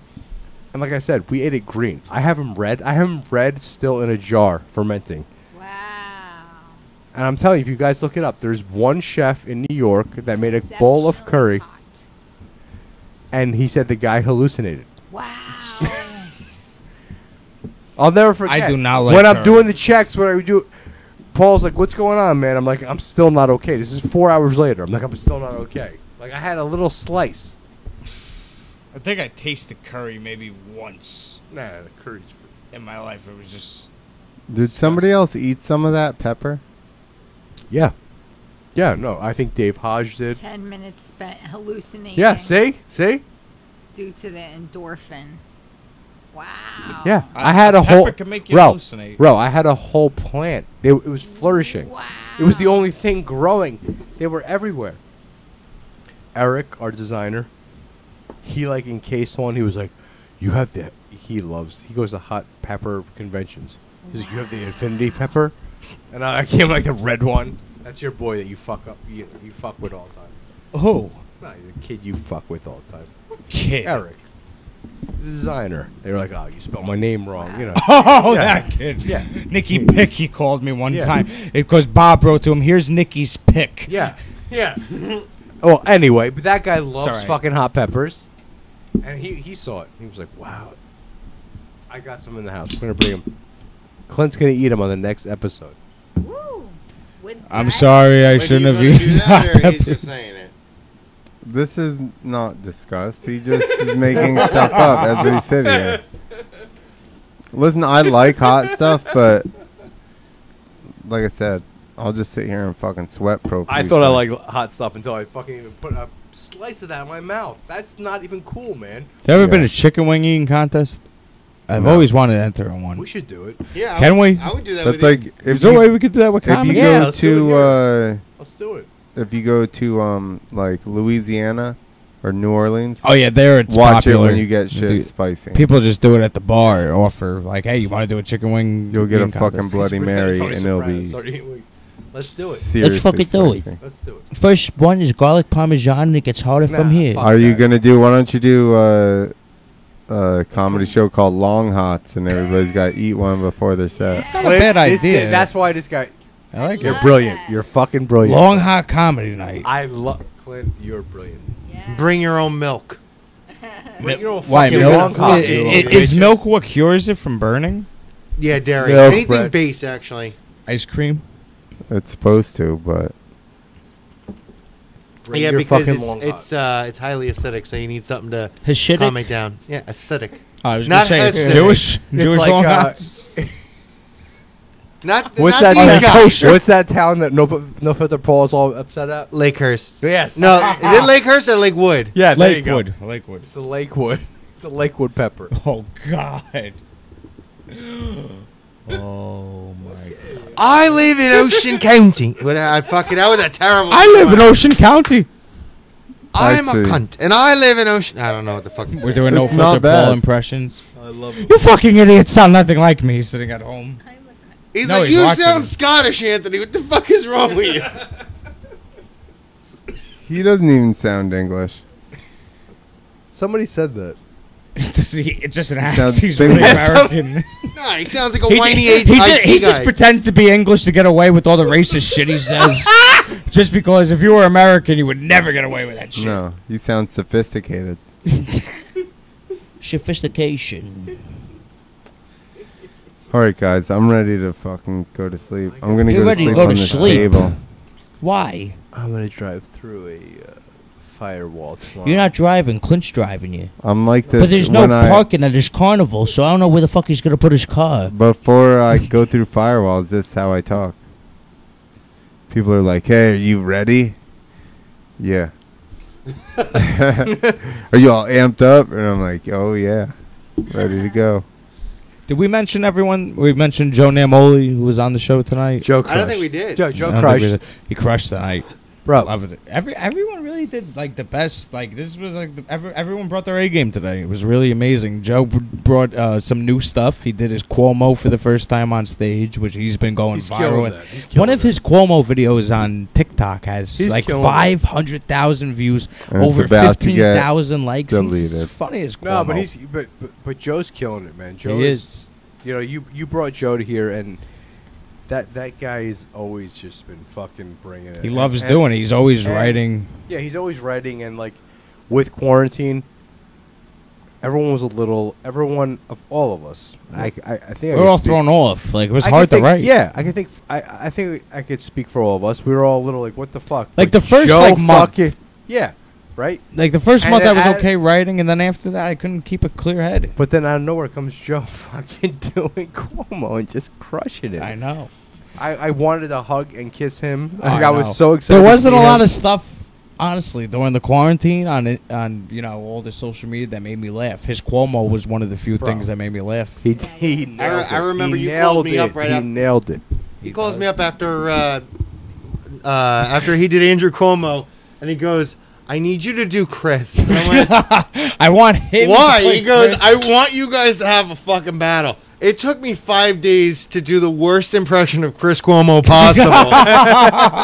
And like I said, we ate it green. I have them red. I have them red still in a jar fermenting. Wow. And I'm telling you, if you guys look it up, there's one chef in New York that made a bowl of curry, Hot. and he said the guy hallucinated. Wow. I'll never forget. I do not like when I'm curry. doing the checks. When I do, Paul's like, "What's going on, man?" I'm like, "I'm still not okay." This is 4 hours later. I'm like, "I'm still not okay." Like I had a little slice. I think I tasted curry maybe once Nah, the curry's. in my life. It was just Did somebody else eat some of that pepper? Yeah. Yeah. No, I think Dave Hodge did. 10 minutes spent hallucinating. Yeah. See. Due to the endorphin. Wow. Yeah. I had a whole. pepper can make you Bro, hallucinate. bro, I had a whole plant. It was flourishing. Wow. It was the only thing growing. They were everywhere. Eric, our designer, he like encased one. He was like, "You have the." He goes to hot pepper conventions. He's like, "You have the infinity pepper," and I came like the red one. That's your boy that you fuck up. You fuck with all the time. who Not the kid you fuck with all the time. kid? Eric, the designer. They were like, "Oh, you spelled my name wrong." You know. Oh, Yeah. that kid. Yeah. Nicky Pick. He called me one Yeah. time because Bob wrote to him, "Here's Nicky's pick." Yeah. Yeah. Well, anyway, but that guy loves all right. fucking hot peppers. And he saw it. He was like, wow. I got some in the house. We're going to bring them. Clint's going to eat them on the next episode. Woo. With I'm bread? sorry, I Wait, shouldn't have do you eaten do that, hot or he's peppers. just saying it? This is not discussed. He just is making stuff up as we sit here. Listen, I like hot stuff, but like I said, I'll just sit here and fucking sweat profusely. I thought I liked hot stuff until I fucking even put a slice of that in my mouth. That's not even cool, man. There ever Yeah. been a chicken wing eating contest? I've No. always wanted to enter in one. We should do it. Yeah. Can we? I would do that. That's with like you. if Is there a you, way we could do that with if you comedy? Yeah, go let's do to Let's do it. if you go to like Louisiana or New Orleans, Oh yeah, there it's watch popular. it when you get shit Dude, spicy. People just do it at the bar. Offer like, "Hey, you want to do a chicken wing?" You'll get a eating fucking contest? Bloody Mary Tony and it'll Soprano be started eating wings. Let's do it. seriously fucking do it. spicy. Let's do it. First one is garlic parmesan, and it gets harder from Nah, here. fuck. Are you Okay. gonna do? Why don't you do a comedy show called Long Hots, and everybody's got to eat one before their set? It's not a bad idea. That's why this guy. I like You're it. brilliant. that. You're fucking brilliant. Long hot comedy night. I love Clint. You're brilliant. Yeah. Bring your own milk. Bring your own Why fucking milk? long coffee, you little Is bitches. milk what cures it from burning? Yeah, dairy. Silk Anything bread. base, actually. Ice cream. It's supposed to, but Bring Yeah, your because fucking long it's highly acidic, so you need something to Hasidic? calm it down. Yeah, acidic. I was Not gonna say Hasidic. Jewish. It's Jewish like, long uh, hots. Not What's not that? these guys. What's that town that no filter Paul is all upset at? Lakehurst. Yes. No, is it Lakehurst or Lakewood? Yeah, there you go. Lakewood. Lakewood. It's the Lakewood. It's a Lakewood pepper. Oh God. Oh my God. I live in Ocean County. But that was a terrible. I live in Ocean County. I'm a Actually- cunt, and I live in Ocean. I don't know what the fuck. We're doing no It's not filter bad. Paul impressions. I love it. You fucking idiots sound nothing like me sitting at home. I'm a cunt. He's No, like, he's you watching. sound Scottish, Anthony. What the fuck is wrong with you? he doesn't even sound English. Somebody said that. It's just an act. Sounds He's really Finnish. American. No, he sounds like a He, whiny he, IT he guy. just pretends to be English to get away with all the racist shit he says. Just because if you were American, you would never get away with that shit. No, he sounds sophisticated. Sophistication. All right, guys, I'm ready to fucking go to sleep. I'm gonna You're go to ready to sleep go on to this sleep? table. Why? I'm gonna drive through a firewall tomorrow. You're not driving. Clint's driving you. I'm like this. But there's no when parking at this carnival, so I don't know where the fuck he's gonna put his car. Before I go through firewalls, this is how I talk. People are like, "Hey, are you ready?" Yeah. Are you all amped up? And I'm like, "Oh yeah, ready to go." Did we mention everyone? We mentioned Joe Namoli, who was on the show tonight. Joe I crushed. don't think we did. Joe I don't think crushed. we did. He crushed tonight. Bro. Loved it. Everyone really did like the best. Like this was like everyone brought their A game today. It was really amazing. Joe brought some new stuff. He did his Cuomo for the first time on stage, which he's been going He's viral killing with. that. He's killing One of that. his Cuomo videos on TikTok has He's like killing that. 500,000 views, And it's over about to get 15,000 likes. He's deleted. funny as Cuomo. No, but he's but Joe's killing it, man. Joe he is. You know, you brought Joe to here, and that guy has always just been fucking bringing it. He loves doing it. He's always and- writing. Yeah, he's always writing, and like with quarantine, everyone was a little. Everyone of all of us, I think I We're could all speak- thrown off. Like it was I hard could to think- write. Yeah, I can think. I think I could speak for all of us. We were all a little like, what the fuck? Like But the first, Joe like, month. fucking yeah, right. Like the first And month I was then okay writing, and then after that I couldn't keep a clear head. But then out of nowhere comes Joe fucking doing Cuomo and just crushing it. I know. I wanted to hug and kiss him. I I was know. so excited. There to wasn't see a lot him. of stuff, honestly, during the quarantine on you know all the social media that made me laugh. His Cuomo was one of the few Bro. things that made me laugh. He nailed it. I remember He you nailed called me it. up right He after- nailed it. He calls me up after he did Andrew Cuomo, and he goes, "I need you to do Chris." And I'm like, I want him. why? To play He goes, Chris. "I want you guys to have a fucking battle." It took me 5 days to do the worst impression of Chris Cuomo possible.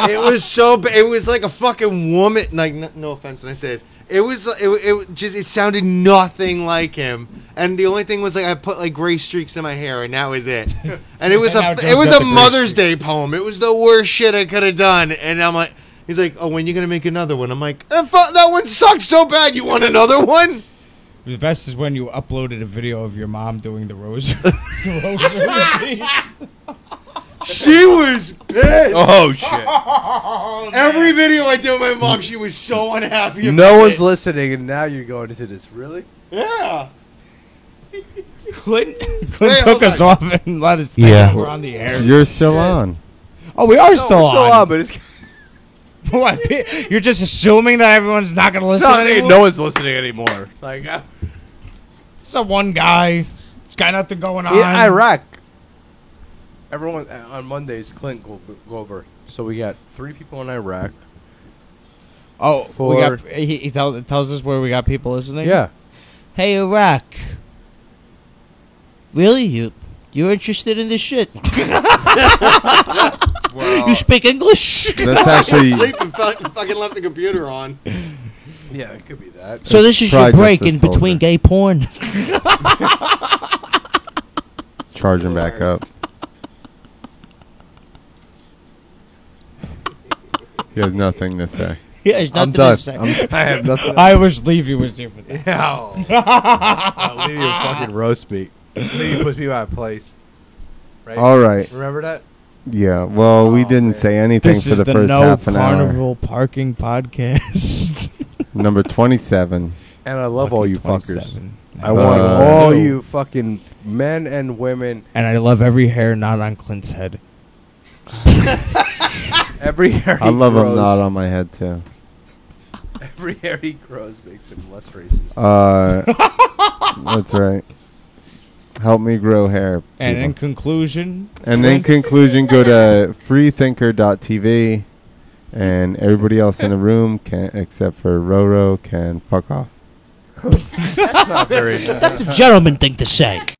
It was so bad. It was like a fucking woman. Like, no offense when I say this. It sounded nothing like him. And the only thing was like I put like gray streaks in my hair, and that was it. And it was And now a Joe's got the gray Mother's streaks. Day poem. It was the worst shit I could have done. And I'm like, he's like, "Oh, when you gonna make another one?" I'm like, that one sucked so bad. You want another one? The best is when you uploaded a video of your mom doing the rose. rosary. She was pissed. Oh shit! Every video I did with my mom, she was so unhappy. About No one's it. listening, and now you're going into this. Really? Yeah. Clint Wait, took hold us on. off and let us think Yeah. we're on the air. You're still on. Oh, we are No, still we're on. but it's What? You're just assuming that everyone's not going to listen anymore? no one's listening anymore. Like It's a one guy. It's got nothing going on. in Iraq, everyone on Mondays, Clint will go over. So we got 3 people in Iraq. Oh, For- we got. He tells us where we got people listening. Yeah. Hey, Iraq. Really? You're interested in this shit? Well, You speak English? That's actually sleep and fucking left the computer on. Yeah, it could be that. So this is Try your just break a in between soldier. gay porn? charging back up. He has nothing to say. Yeah, there's I'm nothing done. to say. I have nothing. I wish Levy was here for that. I'll leave you fucking roast me. Leave puts me in my place. Right? All right. Remember that? Yeah. Well, we Oh, didn't man. say anything This for is the the first No half an hour. Carnival Parking Podcast. Number 27. And I love all you Fucking fuckers. 27. I want Uh, all too. you fucking men and women, And I love every hair not on Clint's head. every hair I he love him grows, not on my head too. every hair he grows makes him less racist. That's right. Help me grow hair. And in people. conclusion, And in conclusion, go to freethinker.tv, and everybody else in the room, can, except for Roro, can fuck off. That's not very. That's a gentleman thing to say.